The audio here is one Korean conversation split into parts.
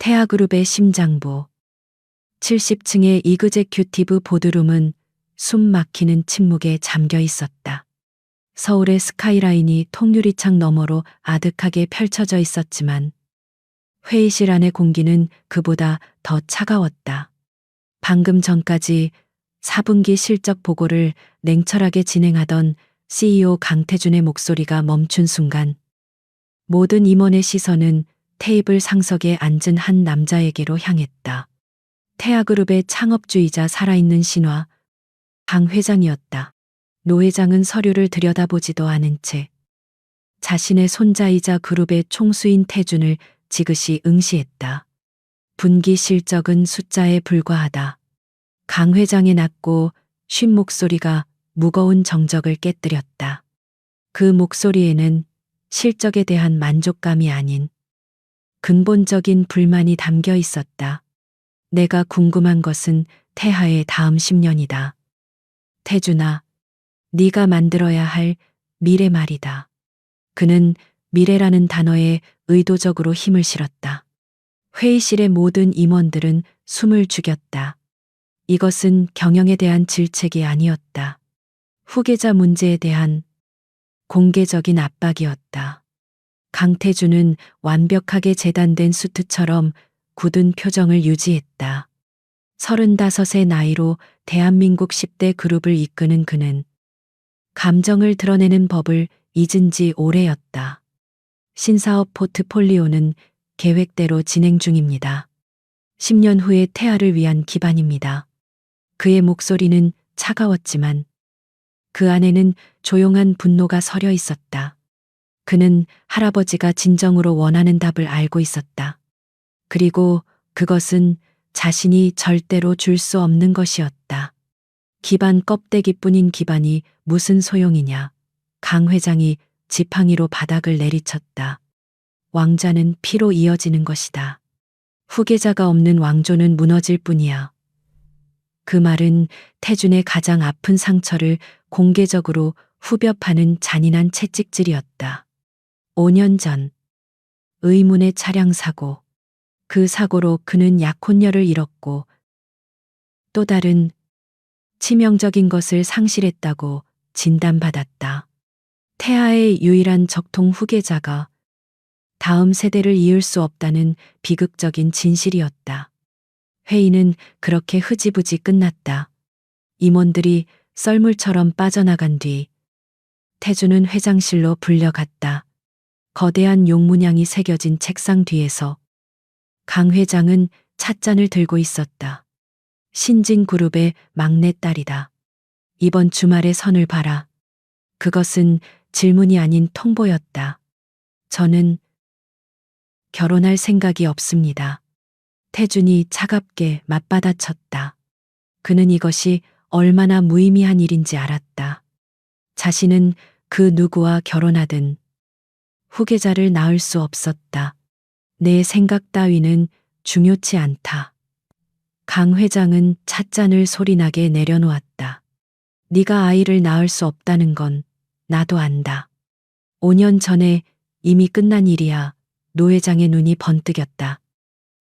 태아그룹의 심장부. 70층의 이그제큐티브 보드룸은 숨 막히는 침묵에 잠겨 있었다. 서울의 스카이라인이 통유리창 너머로 아득하게 펼쳐져 있었지만 회의실 안의 공기는 그보다 더 차가웠다. 방금 전까지 4분기 실적 보고를 냉철하게 진행하던 CEO 강태준의 목소리가 멈춘 순간 모든 임원의 시선은 테이블 상석에 앉은 한 남자에게로 향했다. 태아그룹의 창업주이자 살아있는 신화, 강 회장이었다. 노 회장은 서류를 들여다보지도 않은 채 자신의 손자이자 그룹의 총수인 태준을 지그시 응시했다. 분기 실적은 숫자에 불과하다. 강 회장의 낮고 쉰 목소리가 무거운 정적을 깨뜨렸다. 그 목소리에는 실적에 대한 만족감이 아닌 근본적인 불만이 담겨 있었다. 내가 궁금한 것은 태하의 다음 10년이다. 태준아, 네가 만들어야 할 미래 말이다. 그는 미래라는 단어에 의도적으로 힘을 실었다. 회의실의 모든 임원들은 숨을 죽였다. 이것은 경영에 대한 질책이 아니었다. 후계자 문제에 대한 공개적인 압박이었다. 강태준은 완벽하게 재단된 수트처럼 굳은 표정을 유지했다. 35의 나이로 대한민국 10대 그룹을 이끄는 그는 감정을 드러내는 법을 잊은 지 오래였다. 신사업 포트폴리오는 계획대로 진행 중입니다. 10년 후의 태아를 위한 기반입니다. 그의 목소리는 차가웠지만 그 안에는 조용한 분노가 서려 있었다. 그는 할아버지가 진정으로 원하는 답을 알고 있었다. 그리고 그것은 자신이 절대로 줄 수 없는 것이었다. 기반 껍데기뿐인 기반이 무슨 소용이냐. 강 회장이 지팡이로 바닥을 내리쳤다. 왕자는 피로 이어지는 것이다. 후계자가 없는 왕조는 무너질 뿐이야. 그 말은 태준의 가장 아픈 상처를 공개적으로 후벼 파는 잔인한 채찍질이었다. 5년 전 의문의 차량 사고. 그 사고로 그는 약혼녀를 잃었고 또 다른 치명적인 것을 상실했다고 진단받았다. 태아의 유일한 적통 후계자가 다음 세대를 이을 수 없다는 비극적인 진실이었다. 회의는 그렇게 흐지부지 끝났다. 임원들이 썰물처럼 빠져나간 뒤 태준은 회장실로 불려갔다. 거대한 용문양이 새겨진 책상 뒤에서 강 회장은 찻잔을 들고 있었다. 신진그룹의 막내딸이다. 이번 주말에 선을 봐라. 그것은 질문이 아닌 통보였다. 저는 결혼할 생각이 없습니다. 태준이 차갑게 맞받아쳤다. 그는 이것이 얼마나 무의미한 일인지 알았다. 자신은 그 누구와 결혼하든 후계자를 낳을 수 없었다. 내 생각 따위는 중요치 않다. 강 회장은 찻잔을 소리나게 내려놓았다. 네가 아이를 낳을 수 없다는 건 나도 안다. 5년 전에 이미 끝난 일이야. 노 회장의 눈이 번뜩였다.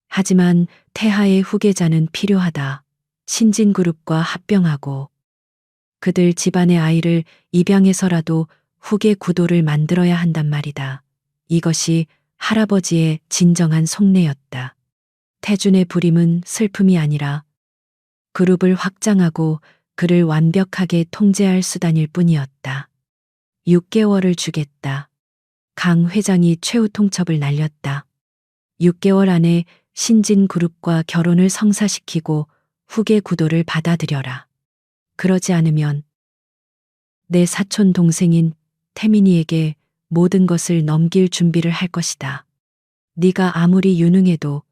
하지만 태하의 후계자는 필요하다. 신진그룹과 합병하고 그들 집안의 아이를 입양해서라도 후계 구도를 만들어야 한단 말이다. 이것이 할아버지의 진정한 속내였다. 태준의 불임은 슬픔이 아니라 그룹을 확장하고 그를 완벽하게 통제할 수단일 뿐이었다. 6개월을 주겠다. 강 회장이 최후 통첩을 날렸다. 6개월 안에 신진그룹과 결혼을 성사시키고 후계 구도를 받아들여라. 그러지 않으면 내 사촌 동생인 태민이에게 모든 것을 넘길 준비를 할 것이다. 네가 아무리 유능해도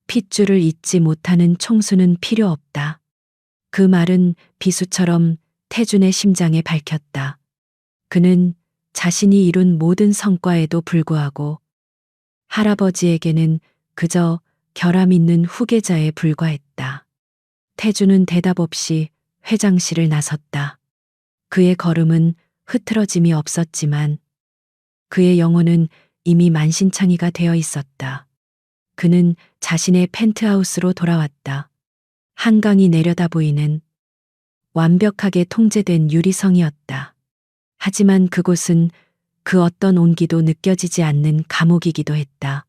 핏줄을 잇지 못하는 총수는 필요 없다. 그 말은 비수처럼 태준의 심장에 밝혔다. 그는 자신이 이룬 모든 성과에도 불구하고 할아버지에게는 그저 결함 있는 후계자에 불과했다. 태준은 대답 없이 회장실을 나섰다. 그의 걸음은 흐트러짐이 없었지만 그의 영혼은 이미 만신창이가 되어 있었다. 그는 자신의 펜트하우스로 돌아왔다. 한강이 내려다 보이는 완벽하게 통제된 유리성이었다. 하지만 그곳은 그 어떤 온기도 느껴지지 않는 감옥이기도 했다.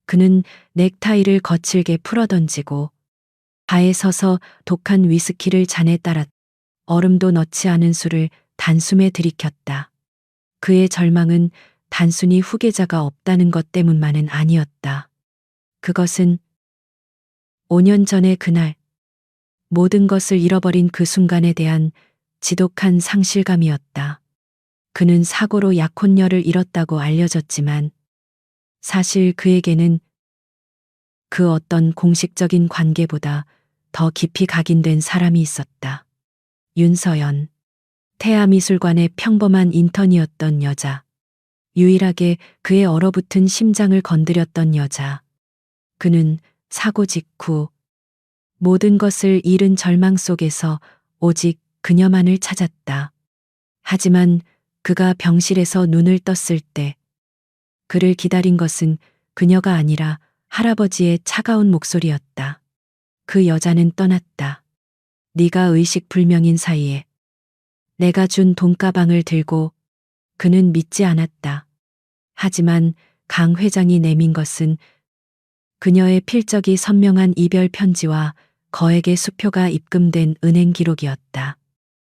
그는 넥타이를 거칠게 풀어던지고 바에 서서 독한 위스키를 잔에 따라 얼음도 넣지 않은 술을 단숨에 들이켰다. 그의 절망은 단순히 후계자가 없다는 것 때문만은 아니었다. 그것은 5년 전의 그날 모든 것을 잃어버린 그 순간에 대한 지독한 상실감이었다. 그는 사고로 약혼녀를 잃었다고 알려졌지만 사실 그에게는 그 어떤 공식적인 관계보다 더 깊이 각인된 사람이 있었다. 윤서연. 태아미술관의 평범한 인턴이었던 여자. 유일하게 그의 얼어붙은 심장을 건드렸던 여자. 그는 사고 직후 모든 것을 잃은 절망 속에서 오직 그녀만을 찾았다. 하지만 그가 병실에서 눈을 떴을 때 그를 기다린 것은 그녀가 아니라 할아버지의 차가운 목소리였다. 그 여자는 떠났다. 네가 의식 불명인 사이에 내가 준 돈가방을 들고. 그는 믿지 않았다. 하지만 강 회장이 내민 것은 그녀의 필적이 선명한 이별 편지와 거액의 수표가 입금된 은행 기록이었다.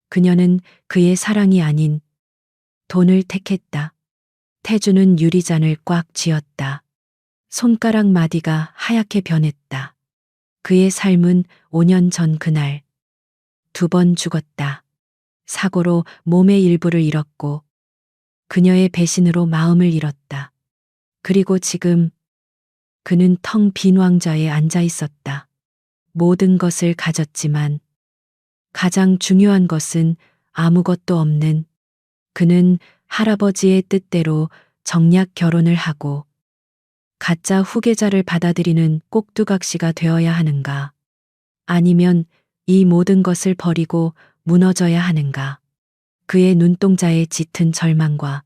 그녀는 그의 사랑이 아닌 돈을 택했다. 태주는 유리잔을 꽉 쥐었다. 손가락 마디가 하얗게 변했다. 그의 삶은 5년 전 그날 2번 죽었다. 사고로 몸의 일부를 잃었고 그녀의 배신으로 마음을 잃었다. 그리고 지금 그는 텅 빈 왕좌에 앉아 있었다. 모든 것을 가졌지만 가장 중요한 것은 아무것도 없는. 그는 할아버지의 뜻대로 정략 결혼을 하고 가짜 후계자를 받아들이는 꼭두각시가 되어야 하는가? 아니면 이 모든 것을 버리고 무너져야 하는가? 그의 눈동자에 짙은 절망과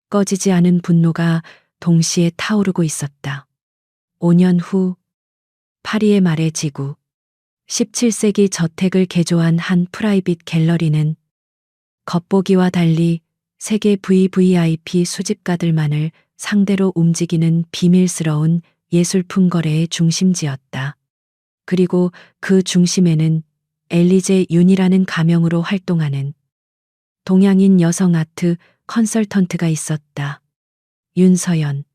꺼지지 않은 분노가 동시에 타오르고 있었다. 5년 후 파리의 말의 지구 17세기 저택을 개조한 한 프라이빗 갤러리는 겉보기와 달리 세계 VVIP 수집가들만을 상대로 움직이는 비밀스러운 예술품 거래의 중심지였다. 그리고 그 중심에는 엘리제 윤이라는 가명으로 활동하는 동양인 여성 아트 컨설턴트가 있었다. 윤서연.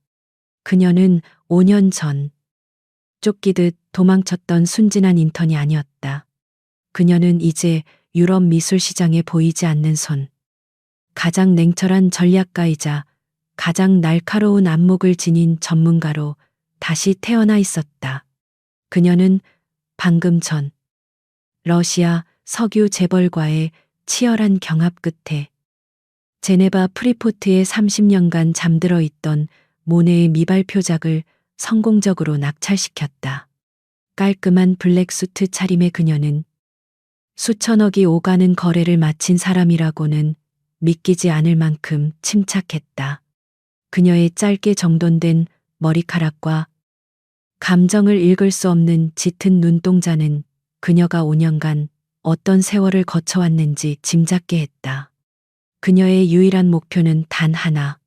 그녀는 5년 전 쫓기듯 도망쳤던 순진한 인턴이 아니었다. 그녀는 이제 유럽 미술 시장에 보이지 않는 손. 가장 냉철한 전략가이자 가장 날카로운 안목을 지닌 전문가로 다시 태어나 있었다. 그녀는 방금 전 러시아 석유 재벌과의 치열한 경합 끝에 제네바 프리포트에 30년간 잠들어 있던 모네의 미발표작을 성공적으로 낙찰시켰다. 깔끔한 블랙 수트 차림의 그녀는 수천억이 오가는 거래를 마친 사람이라고는 믿기지 않을 만큼 침착했다. 그녀의 짧게 정돈된 머리카락과 감정을 읽을 수 없는 짙은 눈동자는 그녀가 5년간 어떤 세월을 거쳐왔는지 짐작게 했다. 그녀의 유일한 목표는 단 하나.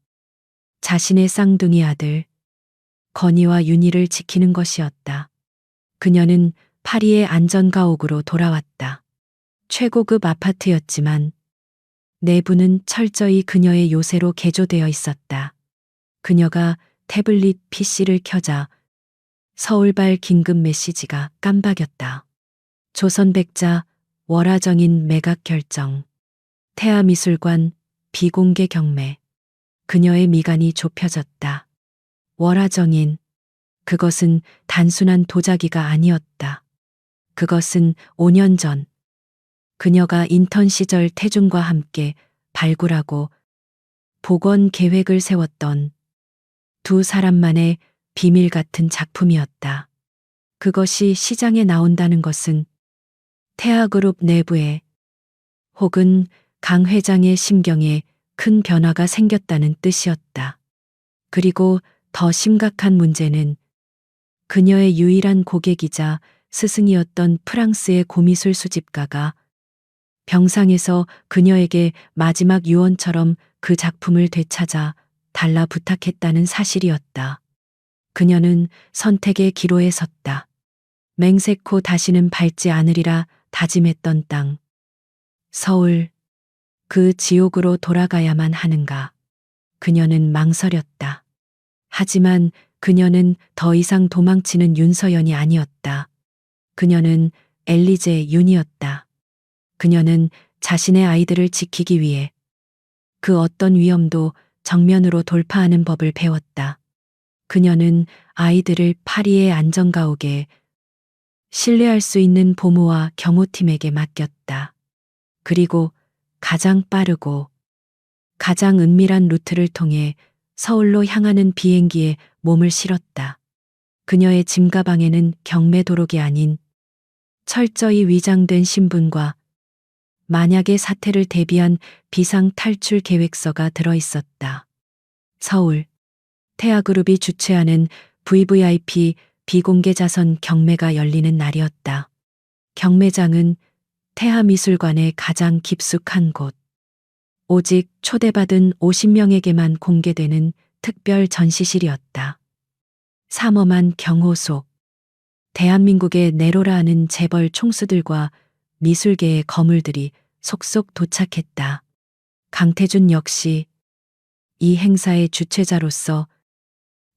자신의 쌍둥이 아들 건이와 윤희를 지키는 것이었다. 그녀는 파리의 안전가옥으로 돌아왔다. 최고급 아파트였지만 내부는 철저히 그녀의 요새로 개조되어 있었다. 그녀가 태블릿 PC를 켜자 서울발 긴급 메시지가 깜박였다. 조선백자 월화정인 매각 결정. 태아미술관 비공개 경매. 그녀의 미간이 좁혀졌다. 월화정인. 그것은 단순한 도자기가 아니었다. 그것은 5년 전 그녀가 인턴 시절 태중과 함께 발굴하고 복원 계획을 세웠던 두 사람만의 비밀 같은 작품이었다. 그것이 시장에 나온다는 것은 태아그룹 내부에 혹은 강 회장의 심경에 큰 변화가 생겼다는 뜻이었다. 그리고 더 심각한 문제는 그녀의 유일한 고객이자 스승이었던 프랑스의 고미술 수집가가 병상에서 그녀에게 마지막 유언처럼 그 작품을 되찾아 달라 부탁했다는 사실이었다. 그녀는 선택의 기로에 섰다. 맹세코 다시는 밟지 않으리라 다짐했던 땅. 서울, 그 지옥으로 돌아가야만 하는가. 그녀는 망설였다. 하지만 그녀는 더 이상 도망치는 윤서연이 아니었다. 그녀는 엘리제 윤이었다. 그녀는 자신의 아이들을 지키기 위해 그 어떤 위험도 정면으로 돌파하는 법을 배웠다. 그녀는 아이들을 파리의 안전가옥에 신뢰할 수 있는 보모와 경호팀에게 맡겼다. 그리고 가장 빠르고 가장 은밀한 루트를 통해 서울로 향하는 비행기에 몸을 실었다. 그녀의 짐가방에는 경매 도록이 아닌 철저히 위장된 신분과 만약의 사태를 대비한 비상 탈출 계획서가 들어 있었다. 서울, 태아그룹이 주최하는 VVIP 비공개 자선 경매가 열리는 날이었다. 경매장은 태아미술관의 가장 깊숙한 곳. 오직 초대받은 50명에게만 공개되는 특별 전시실이었다. 삼엄한 경호 속 대한민국의 네로라 하는 재벌 총수들과 미술계의 거물들이 속속 도착했다. 강태준 역시 이 행사의 주최자로서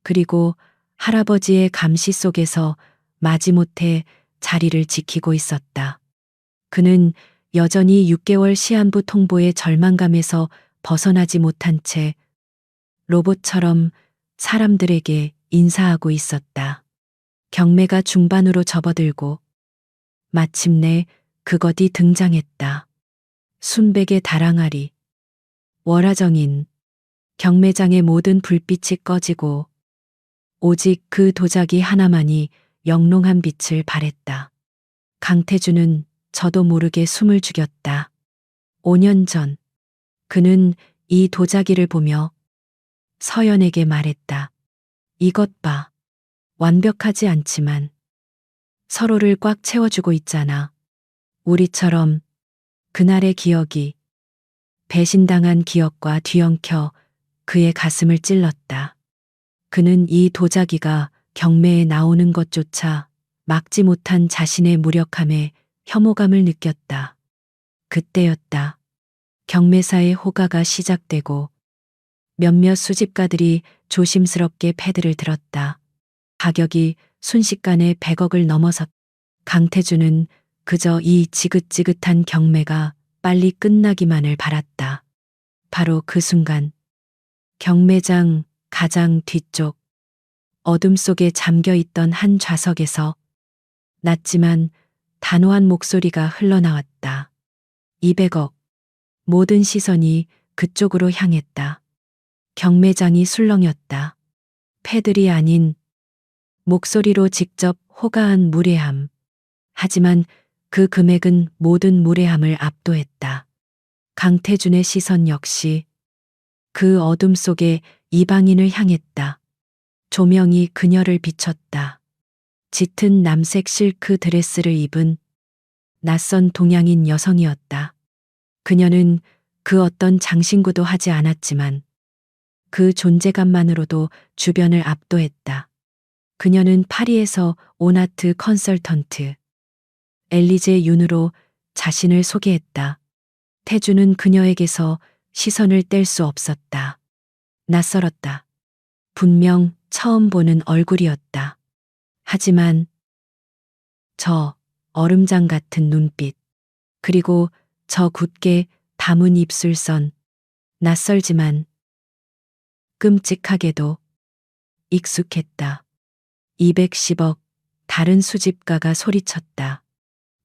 그리고 할아버지의 감시 속에서 마지못해 자리를 지키고 있었다. 그는 여전히 6개월 시한부 통보의 절망감에서 벗어나지 못한 채 로봇처럼 사람들에게 인사하고 있었다. 경매가 중반으로 접어들고 마침내 그것이 등장했다. 순백의 다랑아리, 월화정인, 경매장의 모든 불빛이 꺼지고 오직 그 도자기 하나만이 영롱한 빛을 발했다. 강태준은 저도 모르게 숨을 죽였다. 5년 전 그는 이 도자기를 보며 서연에게 말했다. 이것 봐. 완벽하지 않지만 서로를 꽉 채워주고 있잖아. 우리처럼 그날의 기억이 배신당한 기억과 뒤엉켜 그의 가슴을 찔렀다. 그는 이 도자기가 경매에 나오는 것조차 막지 못한 자신의 무력함에 혐오감을 느꼈다. 그때였다. 경매사의 호가가 시작되고 몇몇 수집가들이 조심스럽게 패드를 들었다. 가격이 순식간에 100억을 넘어섰. 강태준은 그저 이 지긋지긋한 경매가 빨리 끝나기만을 바랐다. 바로 그 순간 경매장 가장 뒤쪽 어둠 속에 잠겨 있던 한 좌석에서 낮지만 단호한 목소리가 흘러나왔다. 200억. 모든 시선이 그쪽으로 향했다. 경매장이 술렁였다. 패들이 아닌 목소리로 직접 호가한 무례함. 하지만 그 금액은 모든 무례함을 압도했다. 강태준의 시선 역시 그 어둠 속에 이방인을 향했다. 조명이 그녀를 비췄다. 짙은 남색 실크 드레스를 입은 낯선 동양인 여성이었다. 그녀는 그 어떤 장신구도 하지 않았지만 그 존재감만으로도 주변을 압도했다. 그녀는 파리에서 온 아트 컨설턴트 엘리제 윤으로 자신을 소개했다. 태주는 그녀에게서 시선을 뗄 수 없었다. 낯설었다. 분명 처음 보는 얼굴이었다. 하지만 저 얼음장 같은 눈빛, 그리고 저 굳게 담은 입술선, 낯설지만 끔찍하게도 익숙했다. 210억, 다른 수집가가 소리쳤다.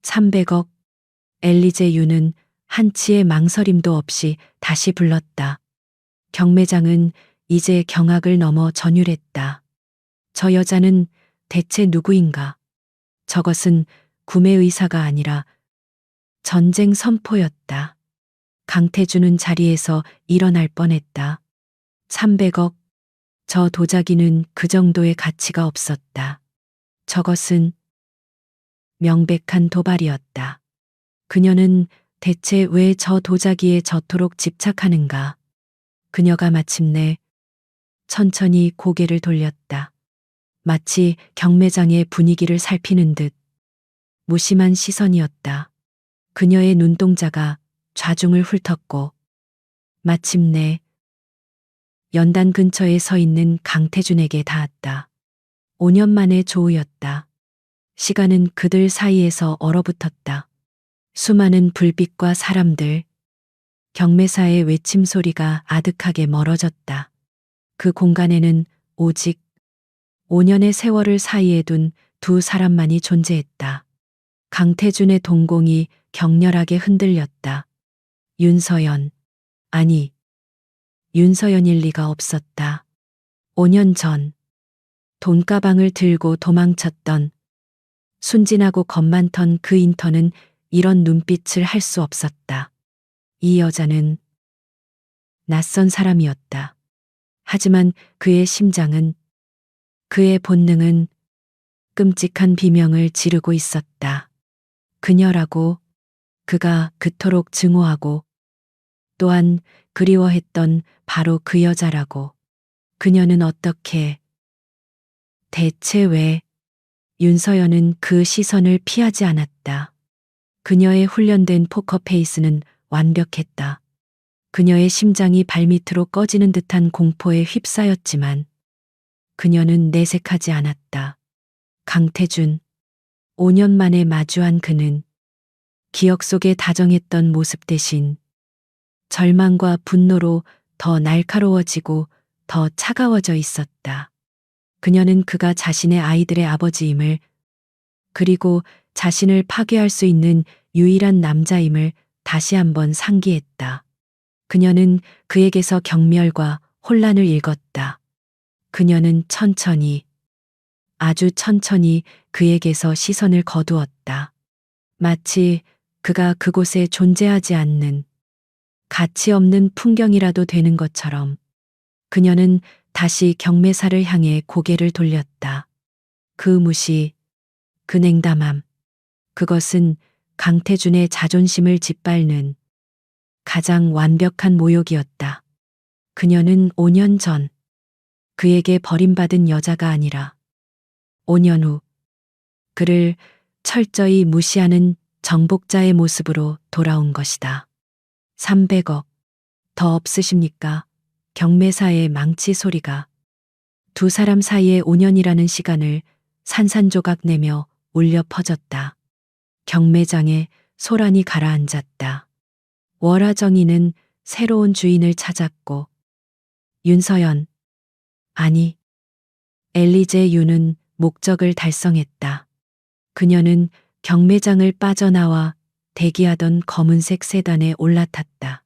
300억, 엘리제 윤은 한치의 망설임도 없이 다시 불렀다. 경매장은 이제 경악을 넘어 전율했다. 저 여자는 대체 누구인가? 저것은 구매 의사가 아니라 전쟁 선포였다. 강태준은 자리에서 일어날 뻔했다. 300억, 저 도자기는 그 정도의 가치가 없었다. 저것은 명백한 도발이었다. 그녀는 대체 왜 저 도자기에 저토록 집착하는가? 그녀가 마침내 천천히 고개를 돌렸다. 마치 경매장의 분위기를 살피는 듯 무심한 시선이었다. 그녀의 눈동자가 좌중을 훑었고 마침내 연단 근처에 서 있는 강태준에게 닿았다. 5년 만의 조우였다. 시간은 그들 사이에서 얼어붙었다. 수많은 불빛과 사람들, 경매사의 외침 소리가 아득하게 멀어졌다. 그 공간에는 오직 5년의 세월을 사이에 둔 두 사람만이 존재했다. 강태준의 동공이 격렬하게 흔들렸다. 윤서연. 아니, 윤서연일 리가 없었다. 5년 전, 돈가방을 들고 도망쳤던 순진하고 겁 많던 그 인턴은 이런 눈빛을 할 수 없었다. 이 여자는 낯선 사람이었다. 하지만 그의 심장은, 그의 본능은 끔찍한 비명을 지르고 있었다. 그녀라고, 그가 그토록 증오하고 또한 그리워했던 바로 그 여자라고. 그녀는 어떻게, 대체 왜? 윤서연은 그 시선을 피하지 않았다. 그녀의 훈련된 포커페이스는 완벽했다. 그녀의 심장이 발밑으로 꺼지는 듯한 공포에 휩싸였지만 그녀는 내색하지 않았다. 강태준. 5년 만에 마주한 그는 기억 속에 다정했던 모습 대신 절망과 분노로 더 날카로워지고 더 차가워져 있었다. 그녀는 그가 자신의 아이들의 아버지임을, 그리고 자신을 파괴할 수 있는 유일한 남자임을 다시 한번 상기했다. 그녀는 그에게서 경멸과 혼란을 읽었다. 그녀는 천천히, 아주 천천히 그에게서 시선을 거두었다. 마치 그가 그곳에 존재하지 않는 가치 없는 풍경이라도 되는 것처럼 그녀는 다시 경매사를 향해 고개를 돌렸다. 그 무시, 그 냉담함, 그것은 강태준의 자존심을 짓밟는 가장 완벽한 모욕이었다. 그녀는 5년 전 그에게 버림받은 여자가 아니라 5년 후 그를 철저히 무시하는 정복자의 모습으로 돌아온 것이다. 300억. 더 없으십니까? 경매사의 망치 소리가 두 사람 사이의 5년이라는 시간을 산산조각 내며 울려 퍼졌다. 경매장에 소란이 가라앉았다. 월화정이는 새로운 주인을 찾았고 윤서연, 아니, 엘리제 유는 목적을 달성했다. 그녀는 경매장을 빠져나와 대기하던 검은색 세단에 올라탔다.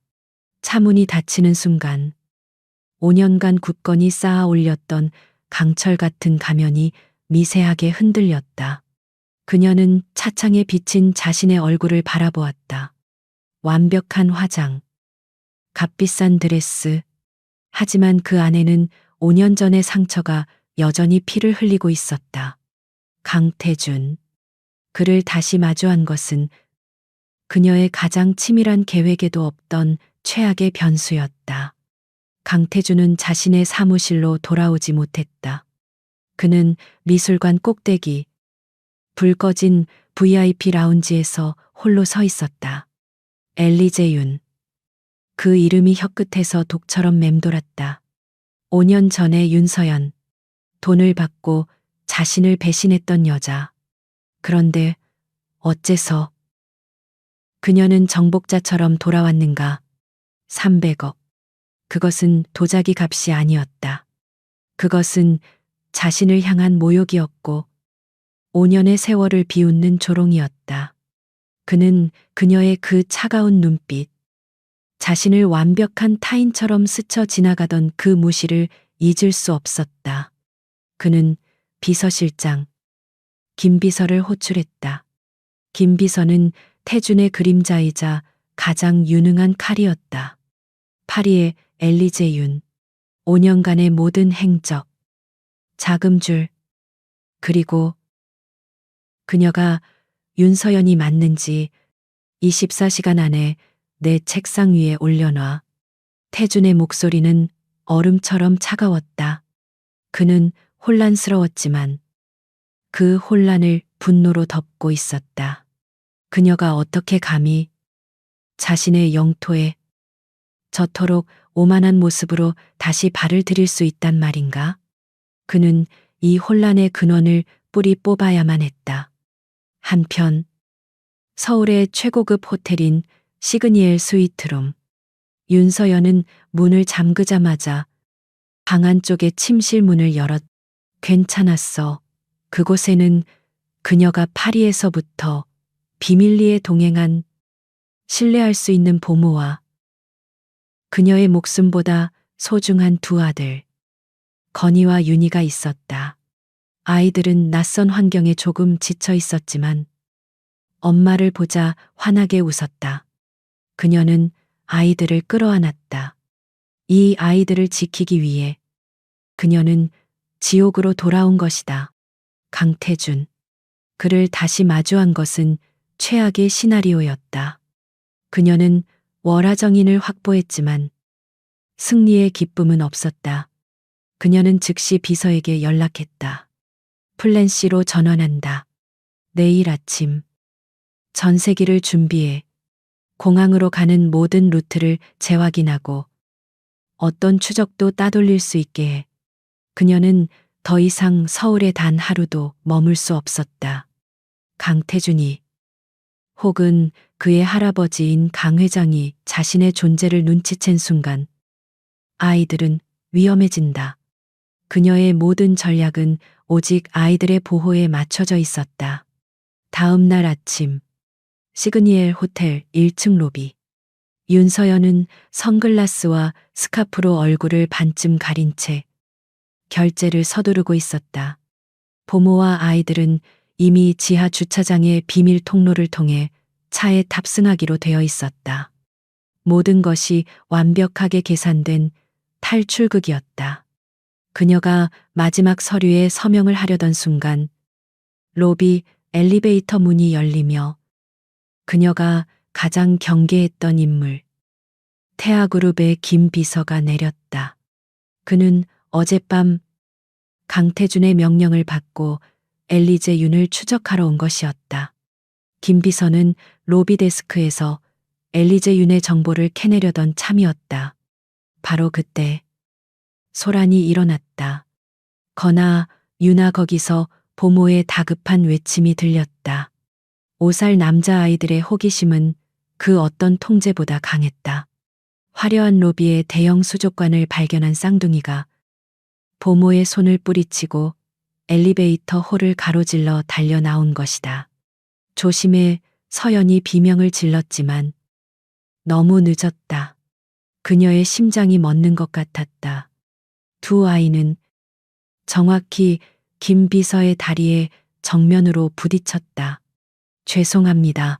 차문이 닫히는 순간 5년간 굳건히 쌓아 올렸던 강철 같은 가면이 미세하게 흔들렸다. 그녀는 차창에 비친 자신의 얼굴을 바라보았다. 완벽한 화장, 값비싼 드레스, 하지만 그 안에는 5년 전의 상처가 여전히 피를 흘리고 있었다. 강태준. 그를 다시 마주한 것은 그녀의 가장 치밀한 계획에도 없던 최악의 변수였다. 강태준은 자신의 사무실로 돌아오지 못했다. 그는 미술관 꼭대기, 불 꺼진 VIP 라운지에서 홀로 서 있었다. 엘리제윤. 그 이름이 혀끝에서 독처럼 맴돌았다. 5년 전에 윤서연. 돈을 받고 자신을 배신했던 여자. 그런데 어째서 그녀는 정복자처럼 돌아왔는가? 300억. 그것은 도자기 값이 아니었다. 그것은 자신을 향한 모욕이었고 5년의 세월을 비웃는 조롱이었다. 그는 그녀의 그 차가운 눈빛, 자신을 완벽한 타인처럼 스쳐 지나가던 그 무시를 잊을 수 없었다. 그는 비서실장 김비서를 호출했다. 김비서는 태준의 그림자이자 가장 유능한 칼이었다. 파리의 엘리제윤, 5년간의 모든 행적, 자금줄, 그리고 그녀가 윤서연이 맞는지 24시간 안에 내 책상 위에 올려놔. 태준의 목소리는 얼음처럼 차가웠다. 그는 혼란스러웠지만 그 혼란을 분노로 덮고 있었다. 그녀가 어떻게 감히 자신의 영토에 저토록 오만한 모습으로 다시 발을 들일 수 있단 말인가? 그는 이 혼란의 근원을 뿌리 뽑아야만 했다. 한편 서울의 최고급 호텔인 시그니엘 스위트룸. 윤서연은 문을 잠그자마자 방 안쪽의 침실 문을 열었. 괜찮았어. 그곳에는 그녀가 파리에서부터 비밀리에 동행한 신뢰할 수 있는 보모와 그녀의 목숨보다 소중한 두 아들, 건희와 윤희가 있었다. 아이들은 낯선 환경에 조금 지쳐 있었지만 엄마를 보자 환하게 웃었다. 그녀는 아이들을 끌어안았다. 이 아이들을 지키기 위해 그녀는 지옥으로 돌아온 것이다. 강태준. 그를 다시 마주한 것은 최악의 시나리오였다. 그녀는 월화정인을 확보했지만 승리의 기쁨은 없었다. 그녀는 즉시 비서에게 연락했다. 플랜 C로 전환한다. 내일 아침 전세기를 준비해. 공항으로 가는 모든 루트를 재확인하고 어떤 추적도 따돌릴 수 있게 해. 그녀는 더 이상 서울에 단 하루도 머물 수 없었다. 강태준이 혹은 그의 할아버지인 강 회장이 자신의 존재를 눈치챈 순간 아이들은 위험해진다. 그녀의 모든 전략은 오직 아이들의 보호에 맞춰져 있었다. 다음 날 아침 시그니엘 호텔 1층 로비. 윤서연은 선글라스와 스카프로 얼굴을 반쯤 가린 채 결제를 서두르고 있었다. 보모와 아이들은 이미 지하 주차장의 비밀 통로를 통해 차에 탑승하기로 되어 있었다. 모든 것이 완벽하게 계산된 탈출극이었다. 그녀가 마지막 서류에 서명을 하려던 순간 로비 엘리베이터 문이 열리며 그녀가 가장 경계했던 인물, 태아그룹의 김 비서가 내렸다. 그는 어젯밤 강태준의 명령을 받고 엘리제 윤을 추적하러 온 것이었다. 김 비서는 로비 데스크에서 엘리제 윤의 정보를 캐내려던 참이었다. 바로 그때 소란이 일어났다. 건아, 윤아 거기서 보모의 다급한 외침이 들렸다. 5살 남자아이들의 호기심은 그 어떤 통제보다 강했다. 화려한 로비의 대형 수족관을 발견한 쌍둥이가 보모의 손을 뿌리치고 엘리베이터 홀을 가로질러 달려 나온 것이다. 조심해. 서연이 비명을 질렀지만 너무 늦었다. 그녀의 심장이 멎는 것 같았다. 두 아이는 정확히 김 비서의 다리에 정면으로 부딪혔다. 죄송합니다.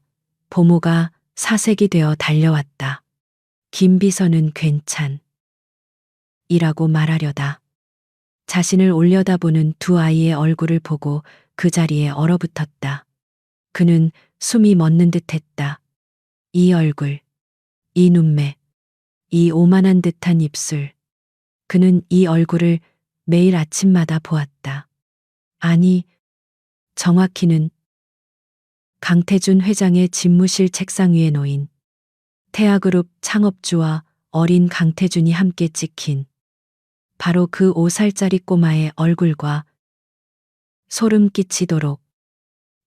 보모가 사색이 되어 달려왔다. 김 비서는 이라고 말하려다 자신을 올려다보는 두 아이의 얼굴을 보고 그 자리에 얼어붙었다. 그는 숨이 멎는 듯했다. 이 얼굴, 이 눈매, 이 오만한 듯한 입술. 그는 이 얼굴을 매일 아침마다 보았다. 아니, 정확히는 강태준 회장의 집무실 책상 위에 놓인 태아그룹 창업주와 어린 강태준이 함께 찍힌 바로 그 5살짜리 꼬마의 얼굴과 소름 끼치도록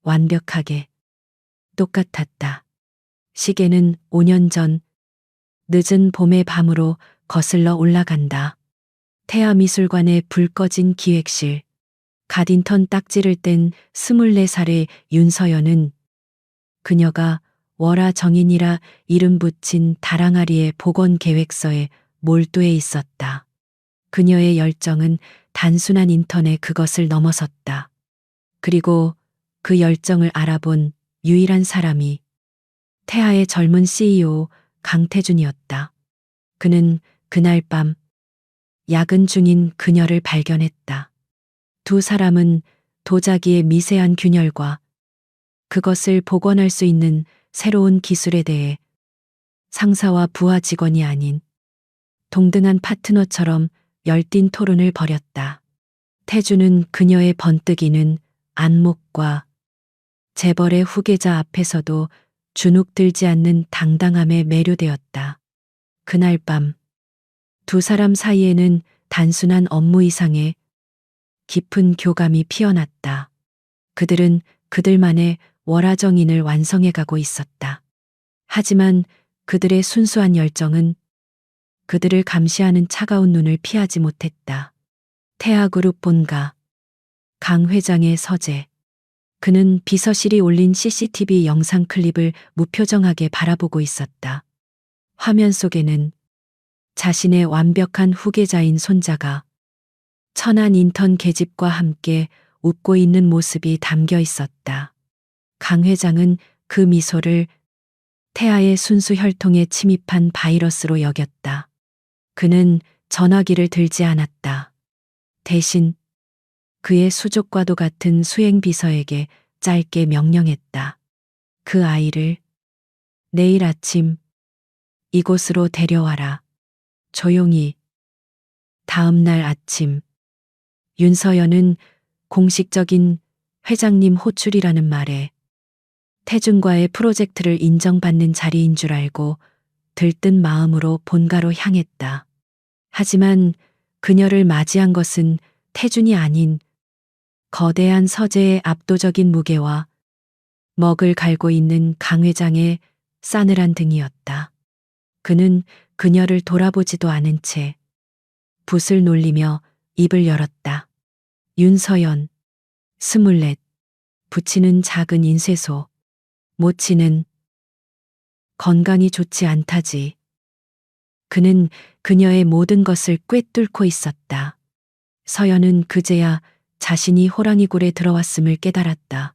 완벽하게 똑같았다. 시계는 5년 전 늦은 봄의 밤으로 거슬러 올라간다. 태아미술관의 불 꺼진 기획실, 가딘턴 딱지를 뗀 24살의 윤서연은 그녀가 월화 정인이라 이름 붙인 다랑아리의 복원 계획서에 몰두해 있었다. 그녀의 열정은 단순한 인턴의 그것을 넘어섰다. 그리고 그 열정을 알아본 유일한 사람이 태아의 젊은 CEO 강태준이었다. 그는 그날 밤 야근 중인 그녀를 발견했다. 두 사람은 도자기의 미세한 균열과 그것을 복원할 수 있는 새로운 기술에 대해 상사와 부하 직원이 아닌 동등한 파트너처럼 열띤 토론을 벌였다. 태주는 그녀의 번뜩이는 안목과 재벌의 후계자 앞에서도 주눅들지 않는 당당함에 매료되었다. 그날 밤 두 사람 사이에는 단순한 업무 이상의 깊은 교감이 피어났다. 그들은 그들만의 월화정인을 완성해가고 있었다. 하지만 그들의 순수한 열정은 그들을 감시하는 차가운 눈을 피하지 못했다. 태아그룹 본가, 강 회장의 서재. 그는 비서실이 올린 CCTV 영상 클립을 무표정하게 바라보고 있었다. 화면 속에는 자신의 완벽한 후계자인 손자가 천안 인턴 계집과 함께 웃고 있는 모습이 담겨 있었다. 강 회장은 그 미소를 태아의 순수 혈통에 침입한 바이러스로 여겼다. 그는 전화기를 들지 않았다. 대신 그의 수족과도 같은 수행 비서에게 짧게 명령했다. 그 아이를 내일 아침 이곳으로 데려와라. 조용히. 다음 날 아침 윤서연은 공식적인 회장님 호출이라는 말에 태준과의 프로젝트를 인정받는 자리인 줄 알고 들뜬 마음으로 본가로 향했다. 하지만 그녀를 맞이한 것은 태준이 아닌 거대한 서재의 압도적인 무게와 먹을 갈고 있는 강 회장의 싸늘한 등이었다. 그는 그녀를 돌아보지도 않은 채 붓을 놀리며 입을 열었다. 윤서연, 24, 붙이는 작은 인쇄소, 모치는 건강이 좋지 않다지. 그는 그녀의 모든 것을 꿰뚫고 있었다. 서연은 그제야 자신이 호랑이 굴에 들어왔음을 깨달았다.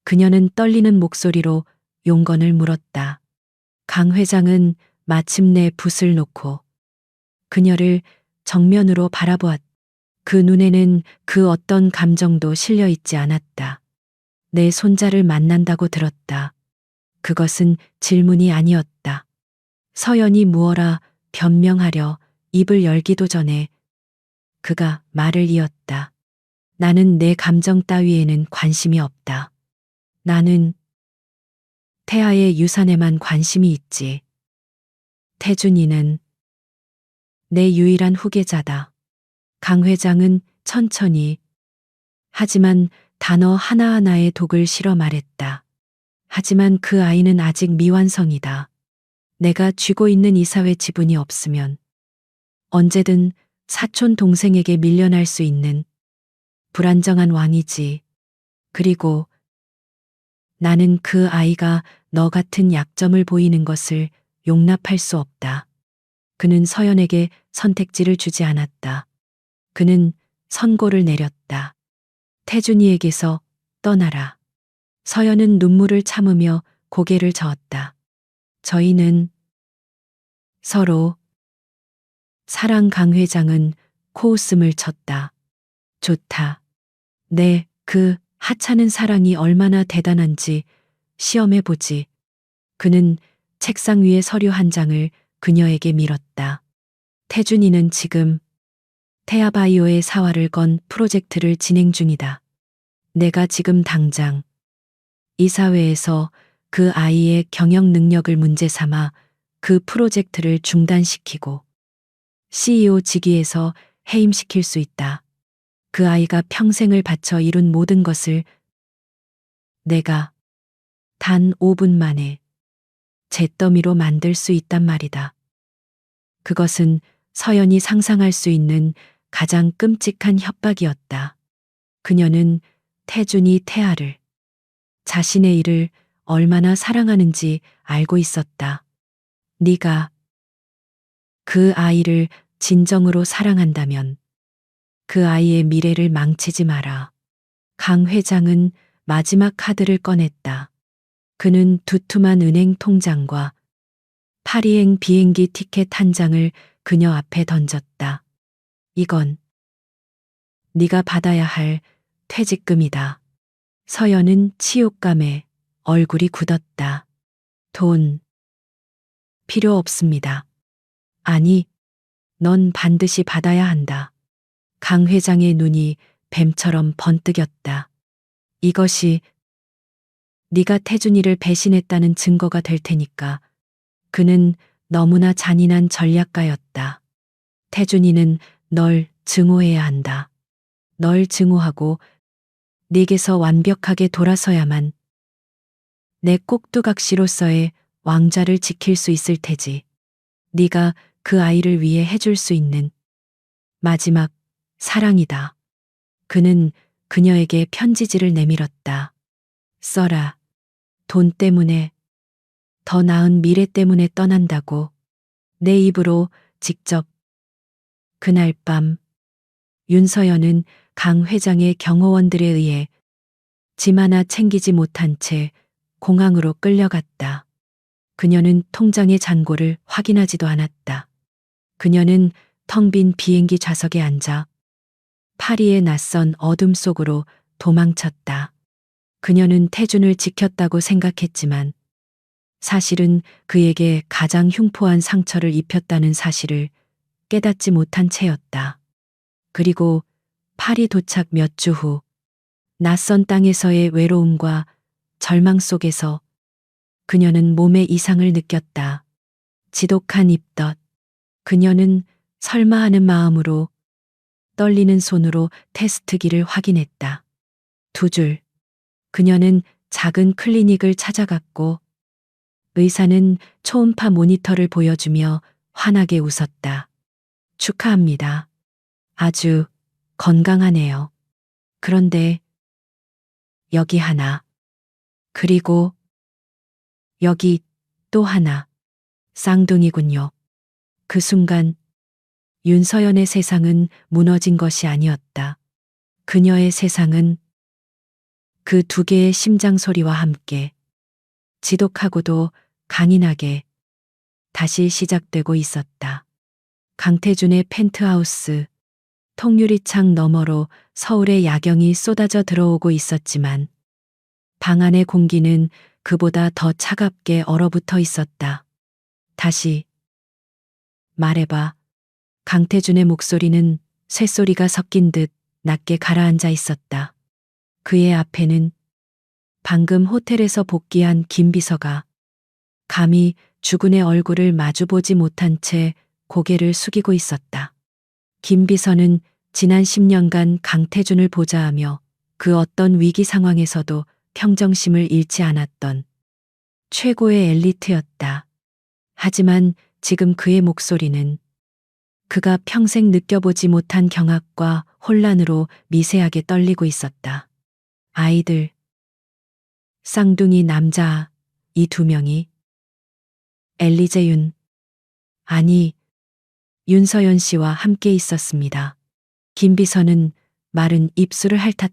그녀는 떨리는 목소리로 용건을 물었다. 강 회장은 마침내 붓을 놓고 그녀를 정면으로 바라보았다. 그 눈에는 그 어떤 감정도 실려 있지 않았다. 내 손자를 만난다고 들었다. 그것은 질문이 아니었다. 서연이 무어라 변명하려 입을 열기도 전에 그가 말을 이었다. 나는 내 감정 따위에는 관심이 없다. 나는 태아의 유산에만 관심이 있지. 태준이는 내 유일한 후계자다. 강 회장은 천천히 하지만 단어 하나하나에 독을 실어 말했다. 하지만 그 아이는 아직 미완성이다. 내가 쥐고 있는 이사회 지분이 없으면 언제든 사촌 동생에게 밀려날 수 있는 불안정한 왕이지. 그리고 나는 그 아이가 너 같은 약점을 보이는 것을 용납할 수 없다. 그는 서연에게 선택지를 주지 않았다. 그는 선고를 내렸다. 태준이에게서 떠나라. 서연은 눈물을 참으며 고개를 저었다. 저희는 서로 사랑. 강 회장은 코웃음을 쳤다. 좋다. 네, 그 하찮은 사랑이 얼마나 대단한지 시험해보지. 그는 책상 위에 서류 한 장을 그녀에게 밀었다. 태준이는 지금 태아바이오의 사활을 건 프로젝트를 진행 중이다. 내가 지금 당장 이사회에서 그 아이의 경영 능력을 문제 삼아 그 프로젝트를 중단시키고 CEO 직위에서 해임시킬 수 있다. 그 아이가 평생을 바쳐 이룬 모든 것을 내가 단 5분 만에 잿더미로 만들 수 있단 말이다. 그것은 서연이 상상할 수 있는 가장 끔찍한 협박이었다. 그녀는 태준이 태아를, 자신의 일을 얼마나 사랑하는지 알고 있었다. 네가 그 아이를 진정으로 사랑한다면 그 아이의 미래를 망치지 마라. 강 회장은 마지막 카드를 꺼냈다. 그는 두툼한 은행 통장과 파리행 비행기 티켓 한 장을 그녀 앞에 던졌다. 이건 네가 받아야 할 퇴직금이다. 서연은 치욕감에 얼굴이 굳었다. 돈 필요 없습니다. 아니, 넌 반드시 받아야 한다. 강 회장의 눈이 뱀처럼 번뜩였다. 이것이 네가 태준이를 배신했다는 증거가 될 테니까. 그는 너무나 잔인한 전략가였다. 태준이는 널 증오해야 한다. 널 증오하고 네게서 완벽하게 돌아서야만 내 꼭두각시로서의 왕좌를 지킬 수 있을 테지. 네가 그 아이를 위해 해줄 수 있는 마지막 사랑이다. 그는 그녀에게 편지지를 내밀었다. 써라. 돈 때문에, 더 나은 미래 때문에 떠난다고 내 입으로 직접. 그날 밤 윤서연은 강 회장의 경호원들에 의해 짐 하나 챙기지 못한 채 공항으로 끌려갔다. 그녀는 통장의 잔고를 확인하지도 않았다. 그녀는 텅 빈 비행기 좌석에 앉아 파리의 낯선 어둠 속으로 도망쳤다. 그녀는 태준을 지켰다고 생각했지만 사실은 그에게 가장 흉포한 상처를 입혔다는 사실을 깨닫지 못한 채였다. 그리고 파리 도착 몇 주 후 낯선 땅에서의 외로움과 절망 속에서 그녀는 몸에 이상을 느꼈다. 지독한 입덧. 그녀는 설마 하는 마음으로 떨리는 손으로 테스트기를 확인했다. 두 줄. 그녀는 작은 클리닉을 찾아갔고 의사는 초음파 모니터를 보여주며 환하게 웃었다. 축하합니다. 아주 건강하네요. 그런데 여기 하나. 그리고 여기 또 하나. 쌍둥이군요. 그 순간 윤서연의 세상은 무너진 것이 아니었다. 그녀의 세상은 그 두 개의 심장 소리와 함께 지독하고도 강인하게 다시 시작되고 있었다. 강태준의 펜트하우스, 통유리창 너머로 서울의 야경이 쏟아져 들어오고 있었지만 방 안의 공기는 그보다 더 차갑게 얼어붙어 있었다. 다시 말해봐. 강태준의 목소리는 쇳소리가 섞인 듯 낮게 가라앉아 있었다. 그의 앞에는 방금 호텔에서 복귀한 김 비서가 감히 주군의 얼굴을 마주보지 못한 채 고개를 숙이고 있었다. 김 비서는 지난 10년간 강태준을 보좌하며 그 어떤 위기 상황에서도 평정심을 잃지 않았던 최고의 엘리트였다. 하지만 지금 그의 목소리는 그가 평생 느껴보지 못한 경악과 혼란으로 미세하게 떨리고 있었다. 아이들, 쌍둥이 남자, 이 두 명이 엘리제윤, 아니, 윤서연 씨와 함께 있었습니다. 김 비서는 마른 입술을 핥았.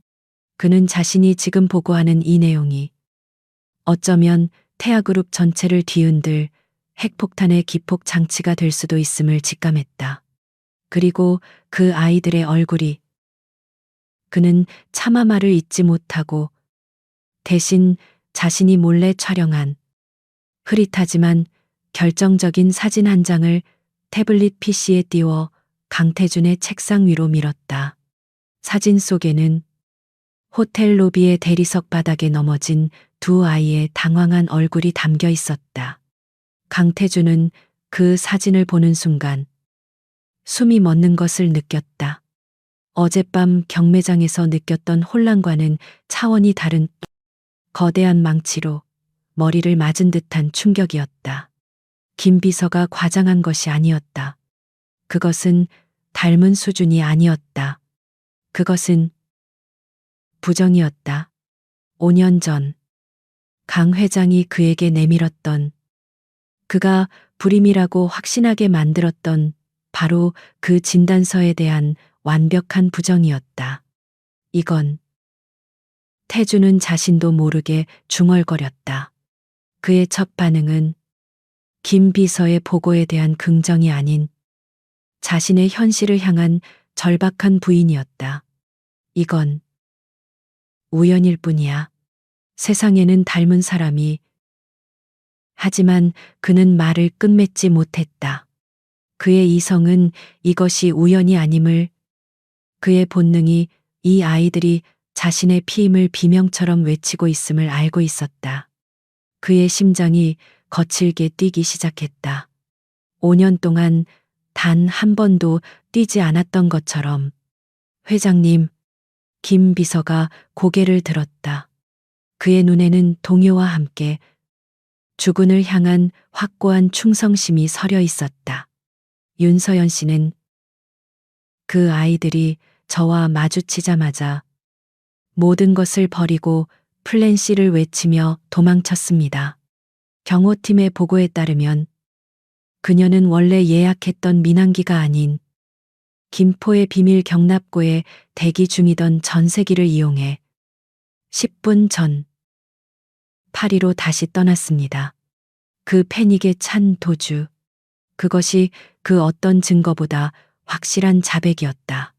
그는 자신이 지금 보고하는 이 내용이 어쩌면 태아그룹 전체를 뒤흔들 핵폭탄의 기폭 장치가 될 수도 있음을 직감했다. 그리고 그 아이들의 얼굴이. 그는 차마 말을 잇지 못하고 대신 자신이 몰래 촬영한 흐릿하지만 결정적인 사진 한 장을 태블릿 PC에 띄워 강태준의 책상 위로 밀었다. 사진 속에는 호텔 로비의 대리석 바닥에 넘어진 두 아이의 당황한 얼굴이 담겨 있었다. 강태준은 그 사진을 보는 순간 숨이 멎는 것을 느꼈다. 어젯밤 경매장에서 느꼈던 혼란과는 차원이 다른 거대한 망치로 머리를 맞은 듯한 충격이었다. 김 비서가 과장한 것이 아니었다. 그것은 닮은 수준이 아니었다. 그것은 부정이었다. 5년 전 강 회장이 그에게 내밀었던, 그가 불임이라고 확신하게 만들었던 바로 그 진단서에 대한 완벽한 부정이었다. 이건. 태준은 자신도 모르게 중얼거렸다. 그의 첫 반응은 김 비서의 보고에 대한 긍정이 아닌 자신의 현실을 향한 절박한 부인이었다. 이건 우연일 뿐이야. 세상에는 닮은 사람이. 하지만 그는 말을 끝맺지 못했다. 그의 이성은 이것이 우연이 아님을, 그의 본능이 이 아이들이 자신의 피임을 비명처럼 외치고 있음을 알고 있었다. 그의 심장이 거칠게 뛰기 시작했다. 5년 동안 단 한 번도 뛰지 않았던 것처럼. 회장님, 김 비서가 고개를 들었다. 그의 눈에는 동요와 함께 주군을 향한 확고한 충성심이 서려 있었다. 윤서연 씨는 그 아이들이 저와 마주치자마자 모든 것을 버리고 플랜 C를 외치며 도망쳤습니다. 경호팀의 보고에 따르면 그녀는 원래 예약했던 민항기가 아닌 김포의 비밀 경납고에 대기 중이던 전세기를 이용해 10분 전 파리로 다시 떠났습니다. 그 패닉에 찬 도주. 그것이 그 어떤 증거보다 확실한 자백이었다.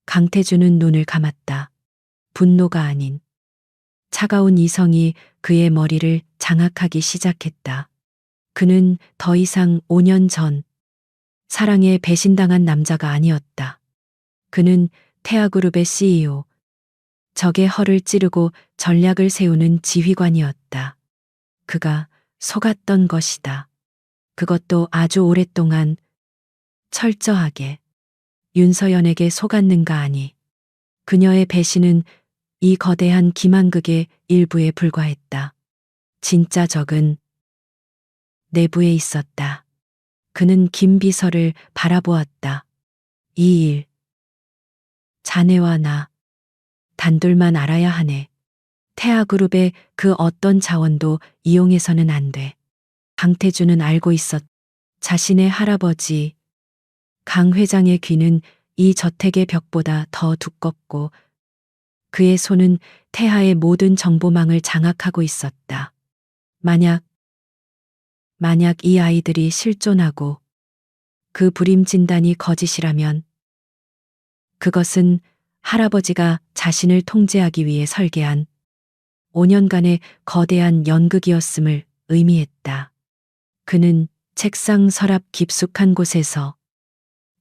강태준은 눈을 감았다. 분노가 아닌 차가운 이성이 그의 머리를 장악하기 시작했다. 그는 더 이상 5년 전 사랑에 배신당한 남자가 아니었다. 그는 태아그룹의 CEO, 적의 허를 찌르고 전략을 세우는 지휘관이었다. 그가 속았던 것이다. 그것도 아주 오랫동안 철저하게. 윤서연에게 속았는가 하니 그녀의 배신은 이 거대한 기만극의 일부에 불과했다. 진짜 적은 내부에 있었다. 그는 김 비서를 바라보았다. 이 일, 자네와 나 단둘만 알아야 하네. 태아그룹의 그 어떤 자원도 이용해서는 안 돼. 강태준은 알고 있었. 자신의 할아버지 강 회장의 귀는 이 저택의 벽보다 더 두껍고 그의 손은 태하의 모든 정보망을 장악하고 있었다. 만약 이 아이들이 실존하고 그 불임 진단이 거짓이라면 그것은 할아버지가 자신을 통제하기 위해 설계한 5년간의 거대한 연극이었음을 의미했다. 그는 책상 서랍 깊숙한 곳에서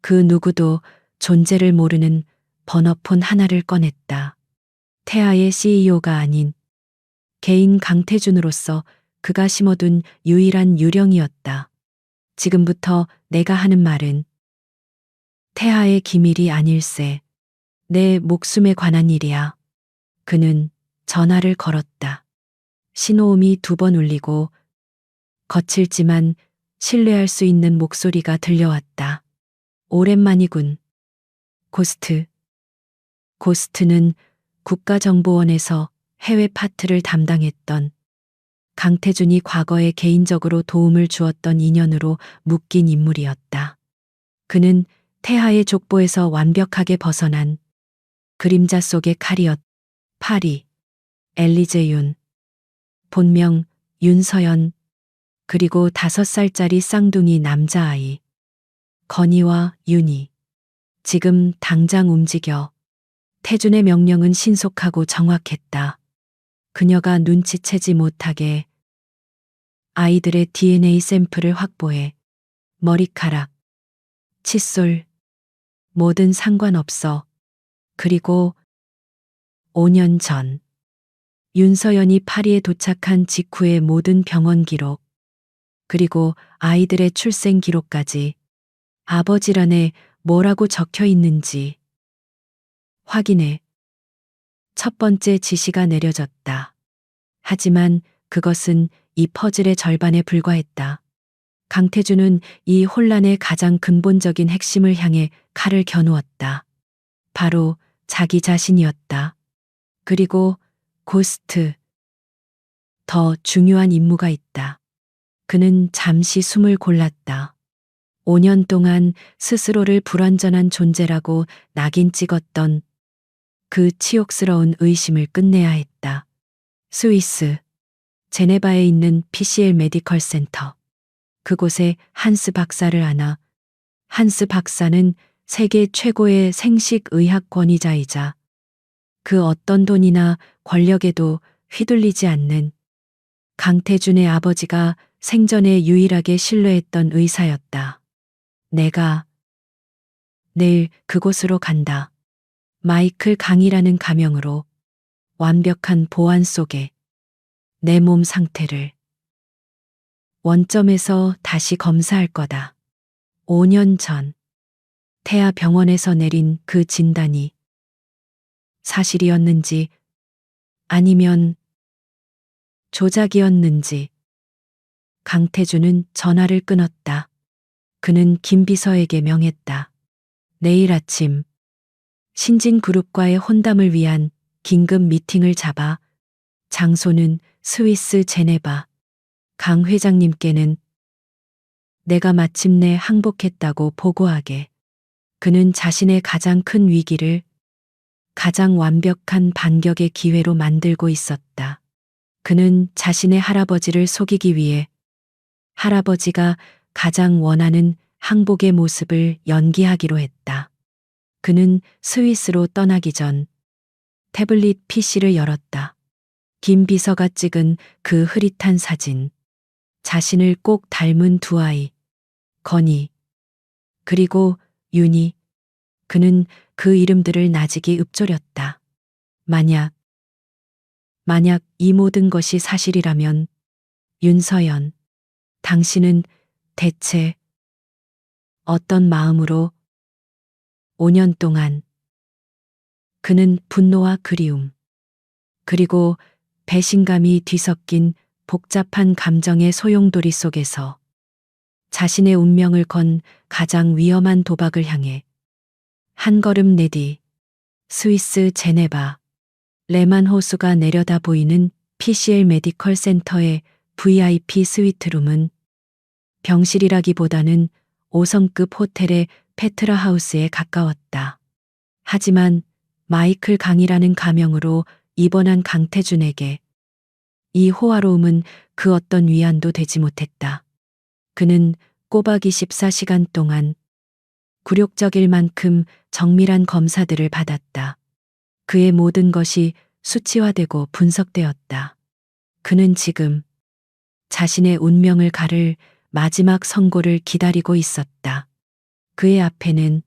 그 누구도 존재를 모르는 번호폰 하나를 꺼냈다. 태아의 CEO가 아닌 개인 강태준으로서 그가 심어둔 유일한 유령이었다. 지금부터 내가 하는 말은 태아의 기밀이 아닐세. 내 목숨에 관한 일이야. 그는 전화를 걸었다. 신호음이 2번 울리고 거칠지만 신뢰할 수 있는 목소리가 들려왔다. 오랜만이군. 고스트. 고스트는 국가정보원에서 해외 파트를 담당했던 강태준이 과거에 개인적으로 도움을 주었던 인연으로 묶인 인물이었다. 그는 태하의 족보에서 완벽하게 벗어난 그림자 속의 칼이었. 파리, 엘리제윤, 본명 윤서연, 그리고 5살짜리 쌍둥이 남자아이 건이와 윤이. 지금 당장 움직여. 태준의 명령은 신속하고 정확했다. 그녀가 눈치채지 못하게 아이들의 DNA 샘플을 확보해 머리카락, 칫솔, 뭐든 상관없어. 그리고 5년 전 윤서연이 파리에 도착한 직후의 모든 병원 기록, 그리고 아이들의 출생 기록까지 아버지란에 뭐라고 적혀 있는지 확인해. 첫 번째 지시가 내려졌다. 하지만 그것은 이 퍼즐의 절반에 불과했다. 강태준은 이 혼란의 가장 근본적인 핵심을 향해 칼을 겨누었다. 바로 자기 자신이었다. 그리고 고스트. 더 중요한 임무가 있다. 그는 잠시 숨을 골랐다. 5년 동안 스스로를 불완전한 존재라고 낙인 찍었던 그 치욕스러운 의심을 끝내야 했다. 스위스, 제네바에 있는 PCL 메디컬 센터. 그곳에 한스 박사를 안아. 한스 박사는 세계 최고의 생식의학 권위자이자 그 어떤 돈이나 권력에도 휘둘리지 않는 강태준의 아버지가 생전에 유일하게 신뢰했던 의사였다. 내가 내일 그곳으로 간다. 마이클 강이라는 가명으로 완벽한 보안 속에 내 몸 상태를 원점에서 다시 검사할 거다. 5년 전 태아 병원에서 내린 그 진단이 사실이었는지 아니면 조작이었는지 강태준은 전화를 끊었다. 그는 김 비서에게 명했다. 내일 아침 신진그룹과의 혼담을 위한 긴급 미팅을 잡아 장소는 스위스 제네바. 강 회장님께는 내가 마침내 항복했다고 보고하게. 그는 자신의 가장 큰 위기를 가장 완벽한 반격의 기회로 만들고 있었다. 그는 자신의 할아버지를 속이기 위해 할아버지가 가장 원하는 항복의 모습을 연기하기로 했다. 그는 스위스로 떠나기 전 태블릿 PC를 열었다. 김 비서가 찍은 그 흐릿한 사진. 자신을 꼭 닮은 두 아이. 건희. 그리고 윤희. 그는 그 이름들을 나직이 읊조렸다. 만약 이 모든 것이 사실이라면 윤서연, 당신은 대체 어떤 마음으로 5년 동안 그는 분노와 그리움 그리고 배신감이 뒤섞인 복잡한 감정의 소용돌이 속에서 자신의 운명을 건 가장 위험한 도박을 향해 한 걸음 내뒤 스위스 제네바 레만 호수가 내려다 보이는 PCL 메디컬 센터의 VIP 스위트룸은 병실이라기보다는 5성급 호텔의 페트라 하우스에 가까웠다. 하지만 마이클 강이라는 가명으로 입원한 강태준에게 이 호화로움은 그 어떤 위안도 되지 못했다. 그는 꼬박 24시간 동안 굴욕적일 만큼 정밀한 검사들을 받았다. 그의 모든 것이 수치화되고 분석되었다. 그는 지금 자신의 운명을 가를 마지막 선고를 기다리고 있었다. 그의 앞에는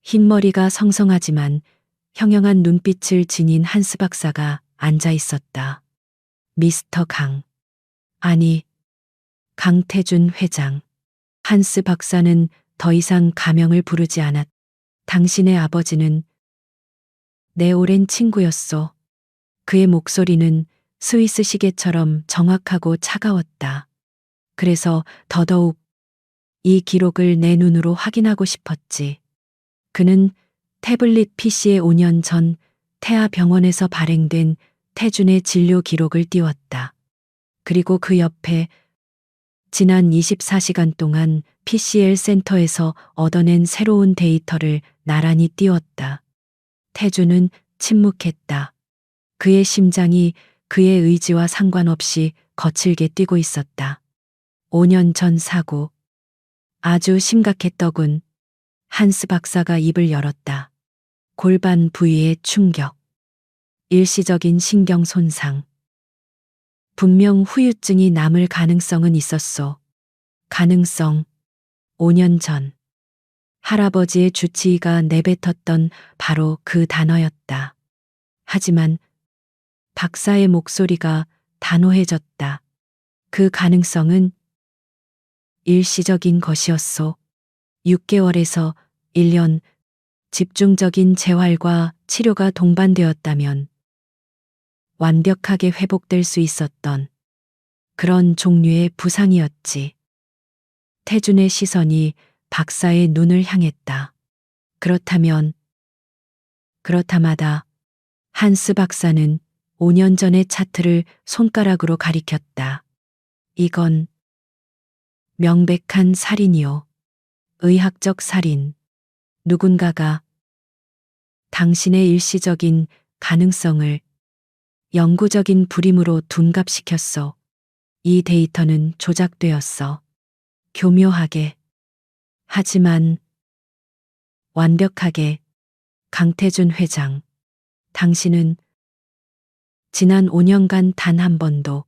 흰머리가 성성하지만 형형한 눈빛을 지닌 한스 박사가 앉아 있었다. 미스터 강. 아니, 강태준 회장. 한스 박사는 더 이상 가명을 부르지 않았다. 당신의 아버지는 내 오랜 친구였소. 그의 목소리는 스위스 시계처럼 정확하고 차가웠다. 그래서 더더욱 이 기록을 내 눈으로 확인하고 싶었지. 그는 태블릿 PC에 5년 전 태아 병원에서 발행된 태준의 진료 기록을 띄웠다. 그리고 그 옆에 지난 24시간 동안 PCL 센터에서 얻어낸 새로운 데이터를 나란히 띄웠다. 태준은 침묵했다. 그의 심장이 그의 의지와 상관없이 거칠게 뛰고 있었다. 5년 전 사고. 아주 심각했더군. 한스 박사가 입을 열었다. 골반 부위의 충격. 일시적인 신경 손상. 분명 후유증이 남을 가능성은 있었소. 가능성. 5년 전. 할아버지의 주치의가 내뱉었던 바로 그 단어였다. 하지만 박사의 목소리가 단호해졌다. 그 가능성은 일시적인 것이었소. 6개월에서 1년 집중적인 재활과 치료가 동반되었다면 완벽하게 회복될 수 있었던 그런 종류의 부상이었지. 태준의 시선이 박사의 눈을 향했다. 그렇다마다 한스 박사는 5년 전의 차트를 손가락으로 가리켰다. 이건 명백한 살인이요. 의학적 살인. 누군가가 당신의 일시적인 가능성을 영구적인 불임으로 둔갑시켰어. 이 데이터는 조작되었어. 교묘하게. 하지만 완벽하게. 강태준 회장. 당신은 지난 5년간 단 한 번도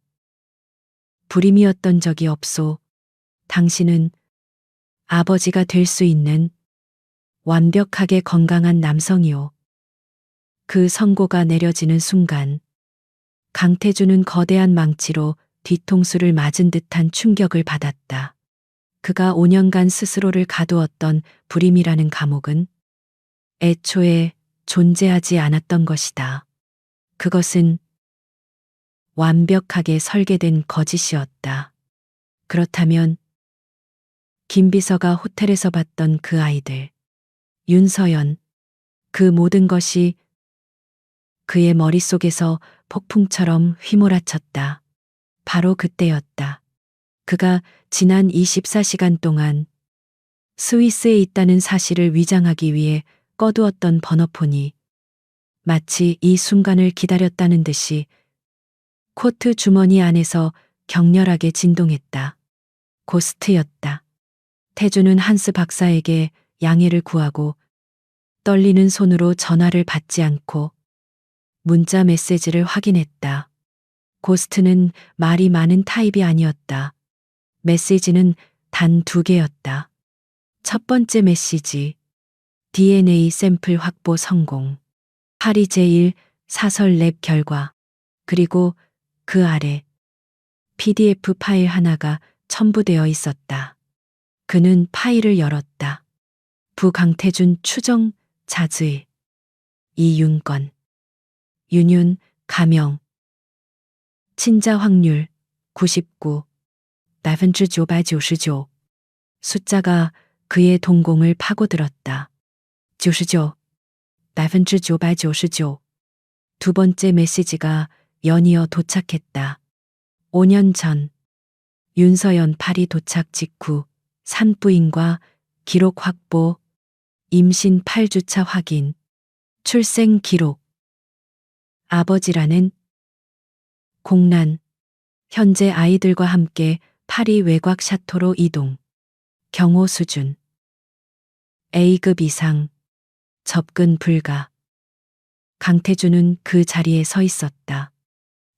불임이었던 적이 없소. 당신은 아버지가 될 수 있는 완벽하게 건강한 남성이오. 그 선고가 내려지는 순간 강태준은 거대한 망치로 뒤통수를 맞은 듯한 충격을 받았다. 그가 5년간 스스로를 가두었던 불임이라는 감옥은 애초에 존재하지 않았던 것이다. 그것은 완벽하게 설계된 거짓이었다. 그렇다면 김 비서가 호텔에서 봤던 그 아이들, 윤서연, 그 모든 것이 그의 머릿속에서 폭풍처럼 휘몰아쳤다. 바로 그때였다. 그가 지난 24시간 동안 스위스에 있다는 사실을 위장하기 위해 꺼두었던 번호폰이 마치 이 순간을 기다렸다는 듯이 코트 주머니 안에서 격렬하게 진동했다. 고스트였다. 태주는 한스 박사에게 양해를 구하고 떨리는 손으로 전화를 받지 않고 문자 메시지를 확인했다. 고스트는 말이 많은 타입이 아니었다. 메시지는 단 2개였다. 첫 번째 메시지. DNA 샘플 확보 성공. 파리 제1 사설 랩 결과. 그리고 그 아래 PDF 파일 하나가 첨부되어 있었다. 그는 파일을 열었다. 부강태준 추정 자즈일. 이윤건. 윤윤 가명. 친자 확률 99. 999. 숫자가 그의 동공을 파고들었다. 99. 999. 두 번째 메시지가 연이어 도착했다. 5년 전 윤서연 파리 도착 직후 산부인과 기록 확보, 임신 8주차 확인, 출생 기록. 아버지라는 공란, 현재 아이들과 함께 파리 외곽 샤토로 이동. 경호 수준. A급 이상. 접근 불가. 강태준은 그 자리에 서 있었다.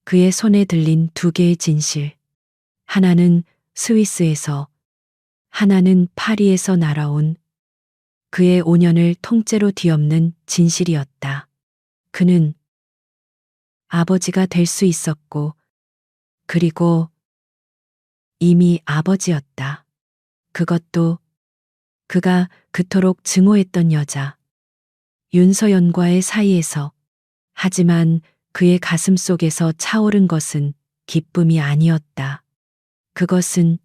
그의 손에 들린 2개의 진실. 하나는 스위스에서, 하나는 파리에서 날아온 그의 5년을 통째로 뒤엎는 진실이었다. 그는 아버지가 될 수 있었고, 그리고 이미 아버지였다. 그것도 그가 그토록 증오했던 여자, 윤서연과의 사이에서. 하지만 그의 가슴 속에서 차오른 것은 기쁨이 아니었다. 그것은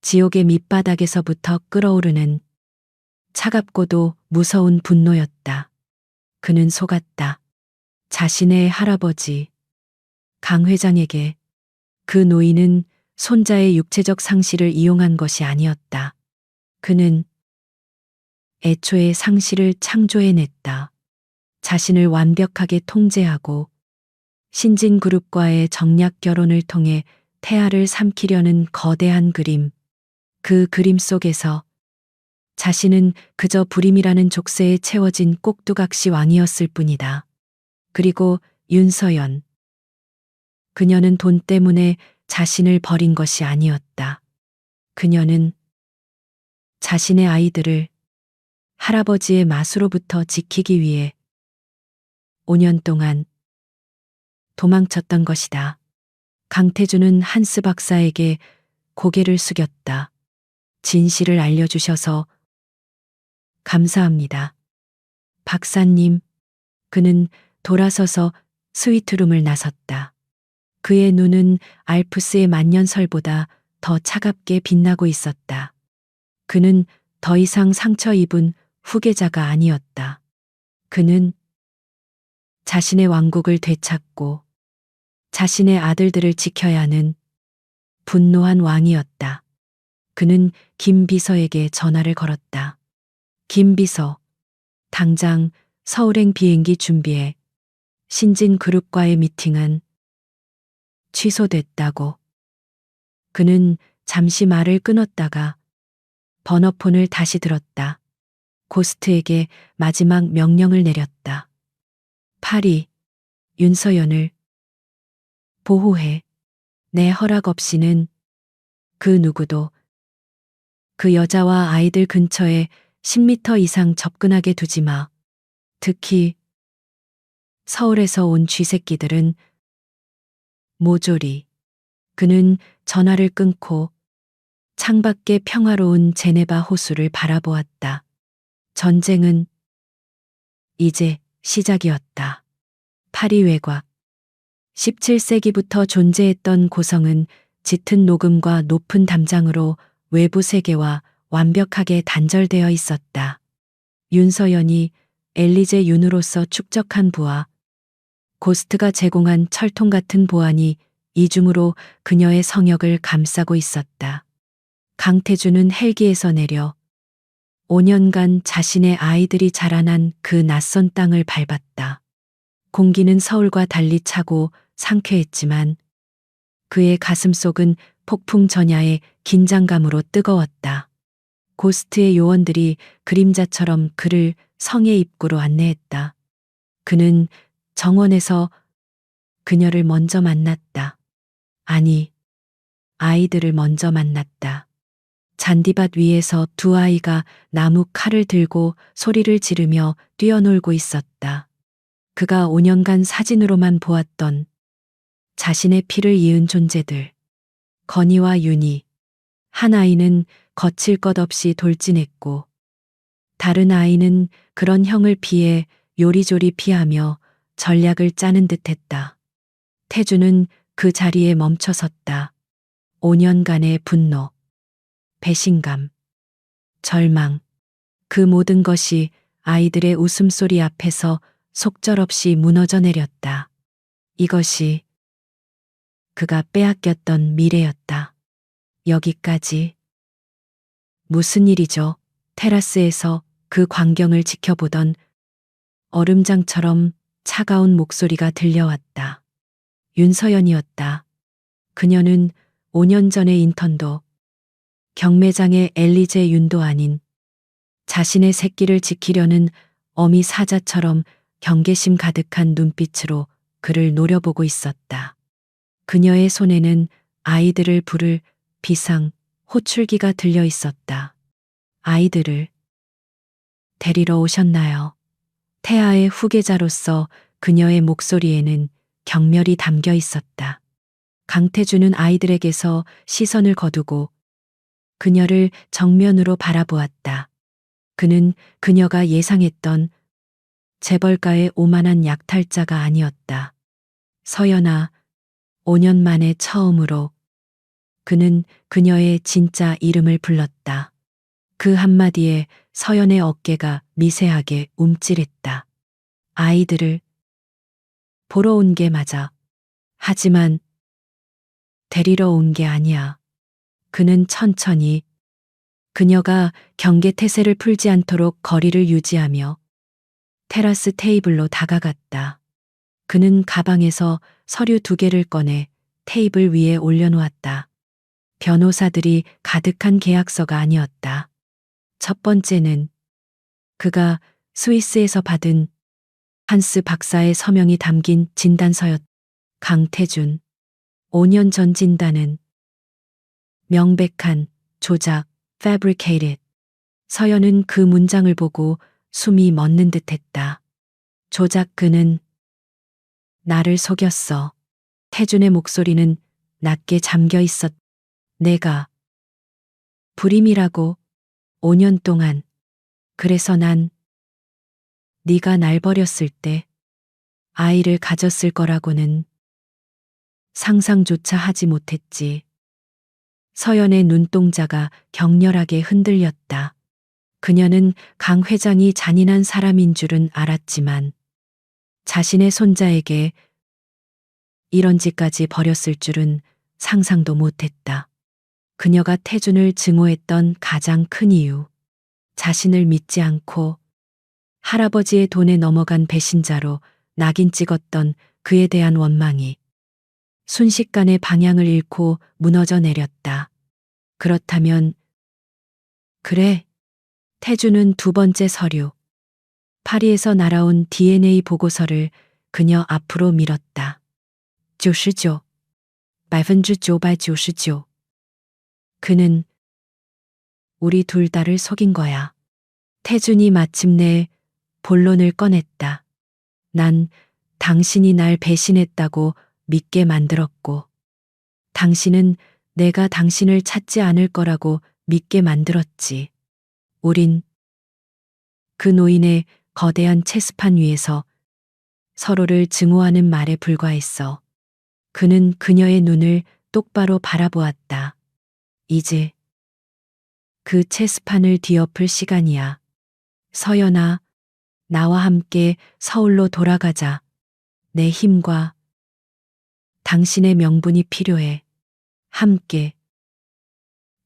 지옥의 밑바닥에서부터 끓어오르는 차갑고도 무서운 분노였다. 그는 속았다. 자신의 할아버지, 강 회장에게. 그 노인은 손자의 육체적 상실을 이용한 것이 아니었다. 그는 애초에 상실을 창조해냈다. 자신을 완벽하게 통제하고 신진그룹과의 정략 결혼을 통해 태아를 삼키려는 거대한 그림. 그 그림 속에서 자신은 그저 불임이라는 족쇄에 채워진 꼭두각시 왕이었을 뿐이다. 그리고 윤서연. 그녀는 돈 때문에 자신을 버린 것이 아니었다. 그녀는 자신의 아이들을 할아버지의 마수로부터 지키기 위해 5년 동안 도망쳤던 것이다. 강태준은 한스 박사에게 고개를 숙였다. 진실을 알려주셔서 감사합니다. 박사님. 그는 돌아서서 스위트룸을 나섰다. 그의 눈은 알프스의 만년설보다 더 차갑게 빛나고 있었다. 그는 더 이상 상처 입은 후계자가 아니었다. 그는 자신의 왕국을 되찾고 자신의 아들들을 지켜야 하는 분노한 왕이었다. 그는 김 비서에게 전화를 걸었다. 김 비서, 당장 서울행 비행기 준비해. 신진그룹과의 미팅은 취소됐다고. 그는 잠시 말을 끊었다가 번호폰을 다시 들었다. 고스트에게 마지막 명령을 내렸다. 파리, 윤서연을 보호해. 내 허락 없이는 그 누구도 그 여자와 아이들 근처에 10m 이상 접근하게 두지 마. 특히 서울에서 온 쥐새끼들은 모조리. 그는 전화를 끊고 창밖의 평화로운 제네바 호수를 바라보았다. 전쟁은 이제 시작이었다. 파리 외곽. 17세기부터 존재했던 고성은 짙은 녹음과 높은 담장으로 외부 세계와 완벽하게 단절되어 있었다. 윤서연이 엘리제 윤으로서 축적한 부와 고스트가 제공한 철통 같은 보안이 이중으로 그녀의 성역을 감싸고 있었다. 강태준은 헬기에서 내려 5년간 자신의 아이들이 자라난 그 낯선 땅을 밟았다. 공기는 서울과 달리 차고 상쾌했지만 그의 가슴속은 폭풍 전야의 긴장감으로 뜨거웠다. 고스트의 요원들이 그림자처럼 그를 성의 입구로 안내했다. 그는 정원에서 그녀를 먼저 만났다. 아니, 아이들을 먼저 만났다. 잔디밭 위에서 두 아이가 나무 칼을 들고 소리를 지르며 뛰어놀고 있었다. 그가 5년간 사진으로만 보았던 자신의 피를 이은 존재들. 건이와 윤이. 한 아이는 거칠 것 없이 돌진했고 다른 아이는 그런 형을 피해 요리조리 피하며 전략을 짜는 듯했다. 태주는 그 자리에 멈춰 섰다. 5년간의 분노, 배신감, 절망, 그 모든 것이 아이들의 웃음소리 앞에서 속절없이 무너져 내렸다. 이것이 그가 빼앗겼던 미래였다. 여기까지. 무슨 일이죠? 테라스에서 그 광경을 지켜보던 얼음장처럼 차가운 목소리가 들려왔다. 윤서연이었다. 그녀는 5년 전의 인턴도 경매장의 엘리제 윤도 아닌 자신의 새끼를 지키려는 어미 사자처럼 경계심 가득한 눈빛으로 그를 노려보고 있었다. 그녀의 손에는 아이들을 부를 비상 호출기가 들려 있었다. 아이들을 데리러 오셨나요? 태아의 후계자로서 그녀의 목소리에는 경멸이 담겨 있었다. 강태주는 아이들에게서 시선을 거두고 그녀를 정면으로 바라보았다. 그는 그녀가 예상했던 재벌가의 오만한 약탈자가 아니었다. 서연아, 5년 만에 처음으로 그는 그녀의 진짜 이름을 불렀다. 그 한마디에 서연의 어깨가 미세하게 움찔했다. 아이들을 보러 온 게 맞아. 하지만 데리러 온 게 아니야. 그는 천천히 그녀가 경계태세를 풀지 않도록 거리를 유지하며 테라스 테이블로 다가갔다. 그는 가방에서 서류 2개를 꺼내 테이블 위에 올려놓았다. 변호사들이 가득한 계약서가 아니었다. 첫 번째는 그가 스위스에서 받은 한스 박사의 서명이 담긴 진단서였다. 강태준. 5년 전 진단은 명백한 조작, fabricated. 서연은 그 문장을 보고 숨이 멎는 듯했다. 조작. 그는 나를 속였어. 태준의 목소리는 낮게 잠겨 있었. 내가 불임이라고. 5년 동안. 그래서 난 네가 날 버렸을 때 아이를 가졌을 거라고는 상상조차 하지 못했지. 서연의 눈동자가 격렬하게 흔들렸다. 그녀는 강 회장이 잔인한 사람인 줄은 알았지만 자신의 손자에게 이런 짓까지 벌였을 줄은 상상도 못했다. 그녀가 태준을 증오했던 가장 큰 이유. 자신을 믿지 않고 할아버지의 돈에 넘어간 배신자로 낙인 찍었던 그에 대한 원망이 순식간에 방향을 잃고 무너져 내렸다. 그렇다면 그래. 태준은 2번째 서류. 파리에서 날아온 DNA 보고서를 그녀 앞으로 밀었다. 99, 999. 그는 우리 둘 다를 속인 거야. 태준이 마침내 본론을 꺼냈다. 난 당신이 날 배신했다고 믿게 만들었고, 당신은 내가 당신을 찾지 않을 거라고 믿게 만들었지. 우린 그 노인의 거대한 체스판 위에서 서로를 증오하는 말에 불과했어. 그는 그녀의 눈을 똑바로 바라보았다. 이제 그 체스판을 뒤엎을 시간이야. 서연아, 나와 함께 서울로 돌아가자. 내 힘과 당신의 명분이 필요해. 함께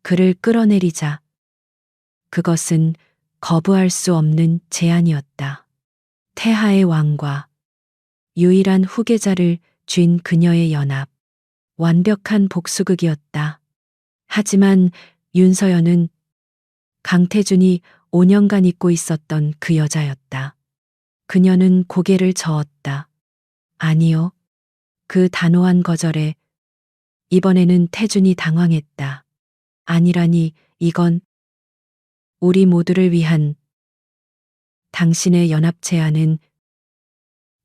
그를 끌어내리자. 그것은 거부할 수 없는 제안이었다. 태하의 왕과 유일한 후계자를 쥔 그녀의 연합. 완벽한 복수극이었다. 하지만 윤서연은 강태준이 5년간 잊고 있었던 그 여자였다. 그녀는 고개를 저었다. 아니요. 그 단호한 거절에 이번에는 태준이 당황했다. 아니라니, 이건 우리 모두를 위한 당신의 연합 제안은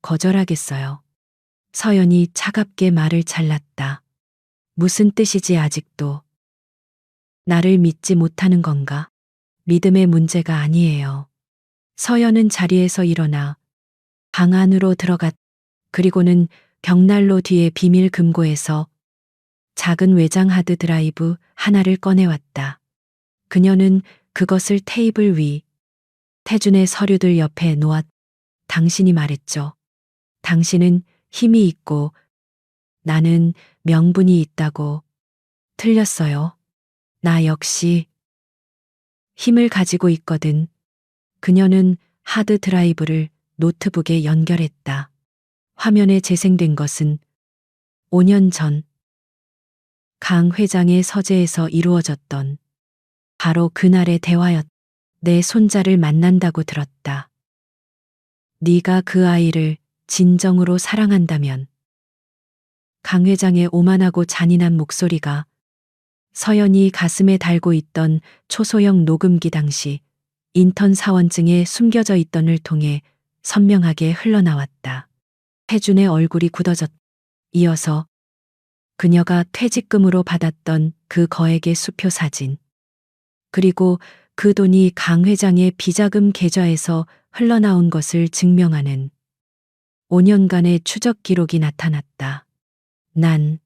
거절하겠어요. 서연이 차갑게 말을 잘랐다. 무슨 뜻이지 아직도? 나를 믿지 못하는 건가? 믿음의 문제가 아니에요. 서연은 자리에서 일어나 방 안으로 들어갔. 그리고는 벽난로 뒤에 비밀 금고에서 작은 외장 하드 드라이브 하나를 꺼내왔다. 그녀는 그것을 테이블 위 태준의 서류들 옆에 놓았. 당신이 말했죠. 당신은 힘이 있고 나는 명분이 있다고. 틀렸어요. 나 역시 힘을 가지고 있거든. 그녀는 하드 드라이브를 노트북에 연결했다. 화면에 재생된 것은 5년 전 강 회장의 서재에서 이루어졌던 바로 그날의 대화였. 내 손자를 만난다고 들었다. 네가 그 아이를 진정으로 사랑한다면. 강 회장의 오만하고 잔인한 목소리가 서연이 가슴에 달고 있던 초소형 녹음기 당시 인턴 사원증에 숨겨져 있던을 통해 선명하게 흘러나왔다. 태준의 얼굴이 굳어졌. 이어서 그녀가 퇴직금으로 받았던 그 거액의 수표 사진. 그리고 그 돈이 강 회장의 비자금 계좌에서 흘러나온 것을 증명하는 5년간의 추적 기록이 나타났다. 난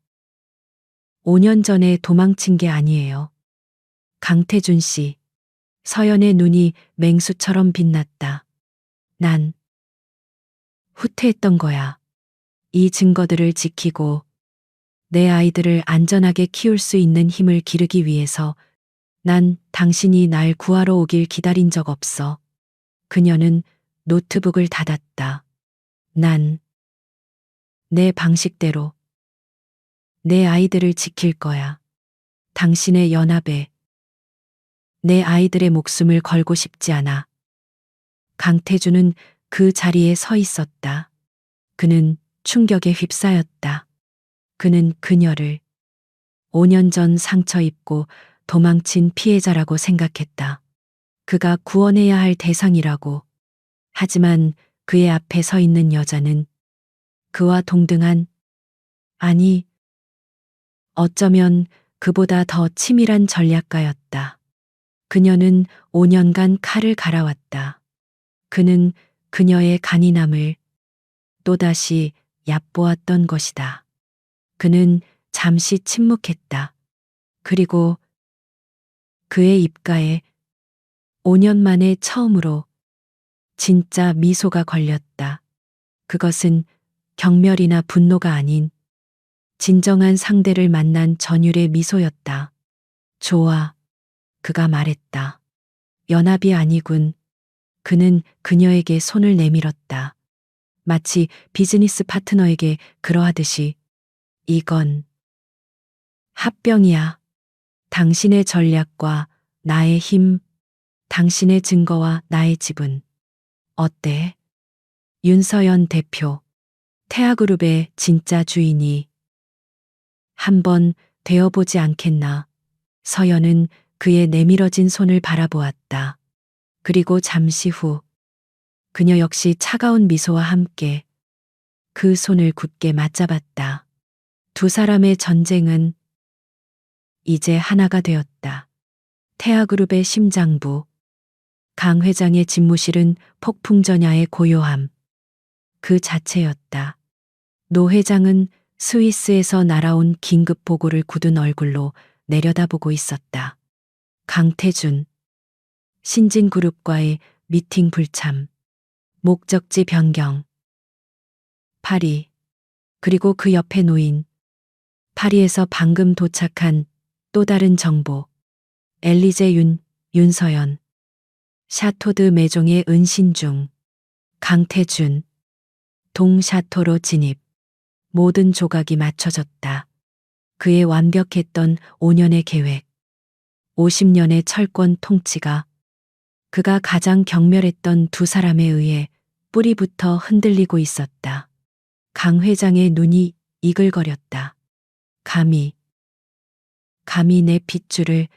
5년 전에 도망친 게 아니에요. 강태준 씨. 서연의 눈이 맹수처럼 빛났다. 난 후퇴했던 거야. 이 증거들을 지키고 내 아이들을 안전하게 키울 수 있는 힘을 기르기 위해서. 난 당신이 날 구하러 오길 기다린 적 없어. 그녀는 노트북을 닫았다. 난 내 방식대로 내 아이들을 지킬 거야. 당신의 연합에 내 아이들의 목숨을 걸고 싶지 않아. 강태준은 그 자리에 서 있었다. 그는 충격에 휩싸였다. 그는 그녀를 5년 전 상처 입고 도망친 피해자라고 생각했다. 그가 구원해야 할 대상이라고. 하지만 그의 앞에 서 있는 여자는 그와 동등한, 아니, 어쩌면 그보다 더 치밀한 전략가였다. 그녀는 5년간 칼을 갈아왔다. 그는 그녀의 간인함을 또다시 얕보았던 것이다. 그는 잠시 침묵했다. 그리고 그의 입가에 5년 만에 처음으로 진짜 미소가 걸렸다. 그것은 경멸이나 분노가 아닌 진정한 상대를 만난 전율의 미소였다. 좋아. 그가 말했다. 연합이 아니군. 그는 그녀에게 손을 내밀었다. 마치 비즈니스 파트너에게 그러하듯이. 이건 합병이야. 당신의 전략과 나의 힘, 당신의 증거와 나의 지분. 어때? 윤서연 대표. 태아그룹의 진짜 주인이 한번 되어보지 않겠나. 서연은 그의 내밀어진 손을 바라보았다. 그리고 잠시 후 그녀 역시 차가운 미소와 함께 그 손을 굳게 맞잡았다. 두 사람의 전쟁은 이제 하나가 되었다. 태아그룹의 심장부, 강 회장의 집무실은 폭풍전야의 고요함 그 자체였다. 노 회장은 스위스에서 날아온 긴급 보고를 굳은 얼굴로 내려다보고 있었다. 강태준, 신진그룹과의 미팅 불참, 목적지 변경, 파리, 그리고 그 옆에 놓인 파리에서 방금 도착한 또 다른 정보, 엘리제 윤서연, 샤토드 메종의 은신 중, 강태준, 동샤토로 진입, 모든 조각이 맞춰졌다. 그의 완벽했던 5년의 계획, 50년의 철권 통치가 그가 가장 경멸했던 두 사람에 의해 뿌리부터 흔들리고 있었다. 강 회장의 눈이 이글거렸다. 감히 내 핏줄을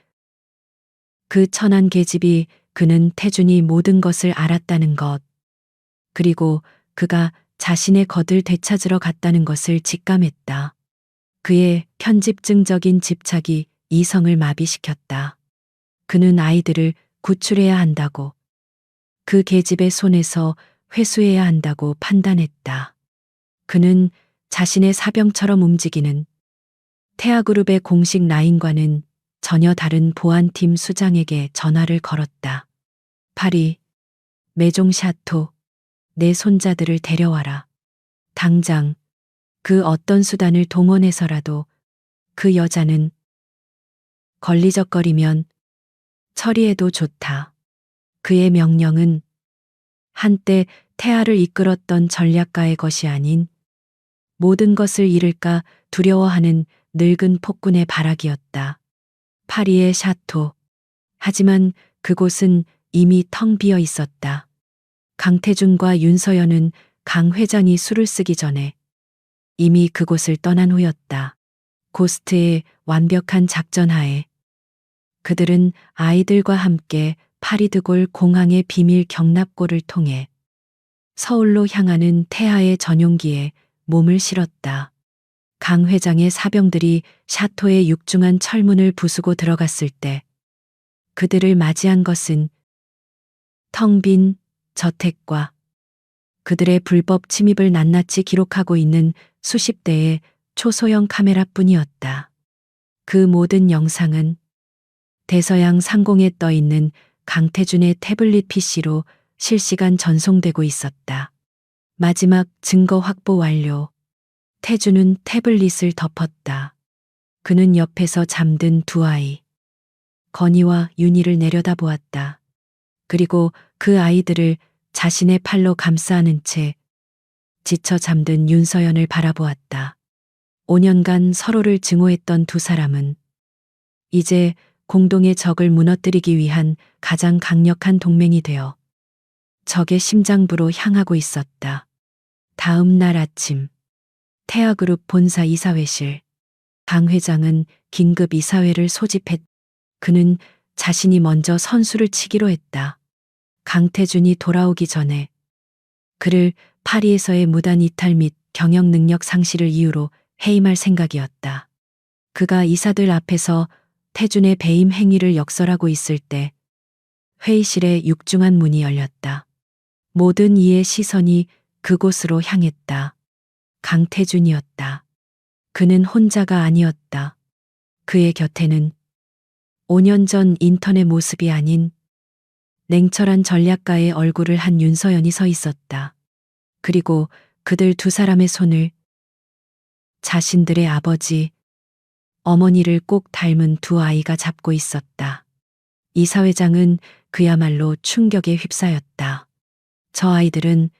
그 천한 계집이 그는 태준이 모든 것을 알았다는 것, 그리고 그가 자신의 것을 되찾으러 갔다는 것을 직감했다. 그의 편집증적인 집착이 이성을 마비시켰다. 그는 아이들을 구출해야 한다고, 그 계집의 손에서 회수해야 한다고 판단했다. 그는 자신의 사병처럼 움직이는 태아그룹의 공식 라인과는 전혀 다른 보안팀 수장에게 전화를 걸었다. 파리, 메종 샤토, 내 손자들을 데려와라. 당장 그 어떤 수단을 동원해서라도 그 여자는 걸리적거리면 처리해도 좋다. 그의 명령은 한때 태아를 이끌었던 전략가의 것이 아닌 모든 것을 잃을까 두려워하는 늙은 폭군의 발악이었다. 파리의 샤토. 하지만 그곳은 이미 텅 비어 있었다. 강태준과 윤서연은 강 회장이 술을 쓰기 전에 이미 그곳을 떠난 후였다. 고스트의 완벽한 작전 하에 그들은 아이들과 함께 파리드골 공항의 비밀 경납고를 통해 서울로 향하는 태아의 전용기에 몸을 실었다. 강 회장의 사병들이 샤토의 육중한 철문을 부수고 들어갔을 때 그들을 맞이한 것은 텅 빈 저택과 그들의 불법 침입을 낱낱이 기록하고 있는 수십 대의 초소형 카메라뿐이었다. 그 모든 영상은 대서양 상공에 떠 있는 강태준의 태블릿 PC로 실시간 전송되고 있었다. 마지막 증거 확보 완료. 태준은 태블릿을 덮었다. 그는 옆에서 잠든 두 아이, 건이와 윤희를 내려다보았다. 그리고 그 아이들을 자신의 팔로 감싸 안은 채 지쳐 잠든 윤서연을 바라보았다. 5년간 서로를 증오했던 두 사람은 이제 공동의 적을 무너뜨리기 위한 가장 강력한 동맹이 되어 적의 심장부로 향하고 있었다. 다음 날 아침, 태아그룹 본사 이사회실. 강 회장은 긴급 이사회를 소집했. 그는 자신이 먼저 선수를 치기로 했다. 강태준이 돌아오기 전에 그를 파리에서의 무단 이탈 및 경영 능력 상실을 이유로 해임할 생각이었다. 그가 이사들 앞에서 태준의 배임 행위를 역설하고 있을 때 회의실의 육중한 문이 열렸다. 모든 이의 시선이 그곳으로 향했다. 강태준이었다. 그는 혼자가 아니었다. 그의 곁에는 5년 전 인턴의 모습이 아닌 냉철한 전략가의 얼굴을 한 윤서연이 서 있었다. 그리고 그들 두 사람의 손을 자신들의 아버지, 어머니를 꼭 닮은 두 아이가 잡고 있었다. 이사회장은 그야말로 충격에 휩싸였다. 저 아이들은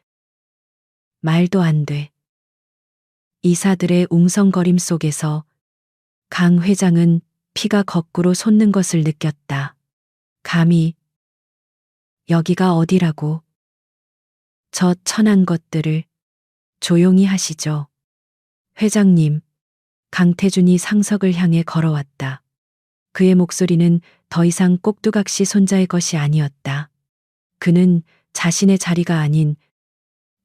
말도 안 돼. 이사들의 웅성거림 속에서 강 회장은 피가 거꾸로 솟는 것을 느꼈다. 감히 여기가 어디라고 저 천한 것들을 조용히 하시죠. 회장님, 강태준이 상석을 향해 걸어왔다. 그의 목소리는 더 이상 꼭두각시 손자의 것이 아니었다. 그는 자신의 자리가 아닌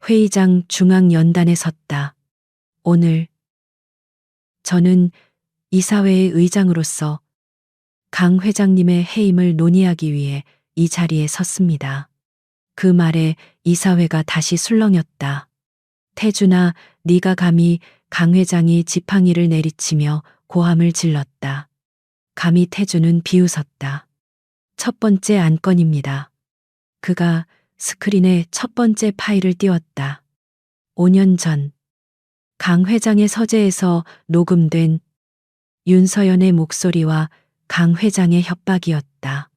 회의장 중앙 연단에 섰다. 오늘 저는 이사회의 의장으로서 강 회장님의 해임을 논의하기 위해 이 자리에 섰습니다. 그 말에 이사회가 다시 술렁였다. 태준아, 네가 감히 강 회장이 지팡이를 내리치며 고함을 질렀다. 감히 태준은 비웃었다. 첫 번째 안건입니다. 그가 스크린에 첫 번째 파일을 띄웠다. 5년 전 강 회장의 서재에서 녹음된 윤서연의 목소리와 강 회장의 협박이었다.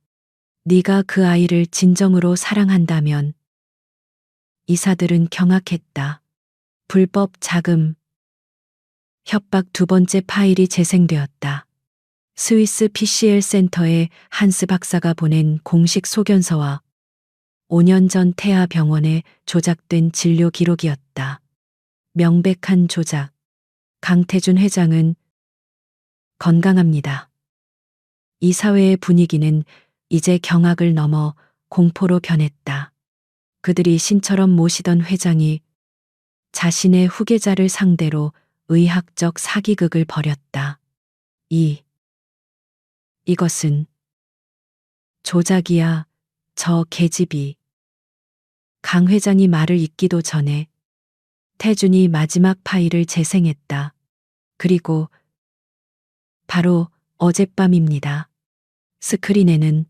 네가 그 아이를 진정으로 사랑한다면. 이사들은 경악했다. 불법 자금, 협박 두 번째 파일이 재생되었다. 스위스 PCL 센터에 한스 박사가 보낸 공식 소견서와 5년 전 태아 병원에 조작된 진료 기록이었다. 명백한 조작. 강태준 회장은 건강합니다. 이사회의 분위기는 이제 경악을 넘어 공포로 변했다. 그들이 신처럼 모시던 회장이 자신의 후계자를 상대로 의학적 사기극을 벌였다. 이것은 조작이야, 저 계집이. 강 회장이 말을 잇기도 전에 태준이 마지막 파일을 재생했다. 그리고 바로 어젯밤입니다. 스크린에는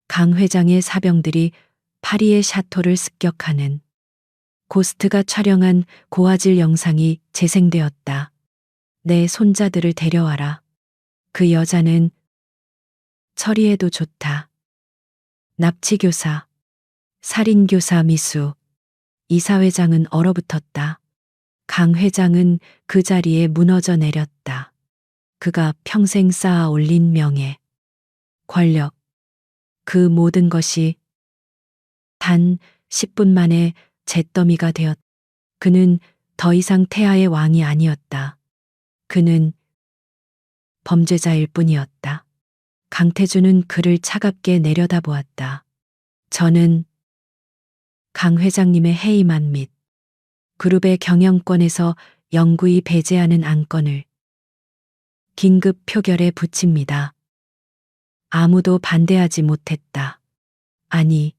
강 회장의 사병들이 파리의 샤토를 습격하는 고스트가 촬영한 고화질 영상이 재생되었다. 내 손자들을 데려와라. 그 여자는 처리해도 좋다. 납치교사, 살인교사 미수. 이사회장은 얼어붙었다. 강 회장은 그 자리에 무너져 내렸다. 그가 평생 쌓아 올린 명예, 권력, 그 모든 것이 단 10분 만에 잿더미가 되었다. 그는 더 이상 태아의 왕이 아니었다. 그는 범죄자일 뿐이었다. 강태준은 그를 차갑게 내려다보았다. 저는 강 회장님의 해임안 및 그룹의 경영권에서 영구히 배제하는 안건을 긴급 표결에 붙입니다. 아무도 반대하지 못했다. 아니,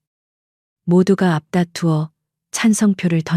모두가 앞다투어 찬성표를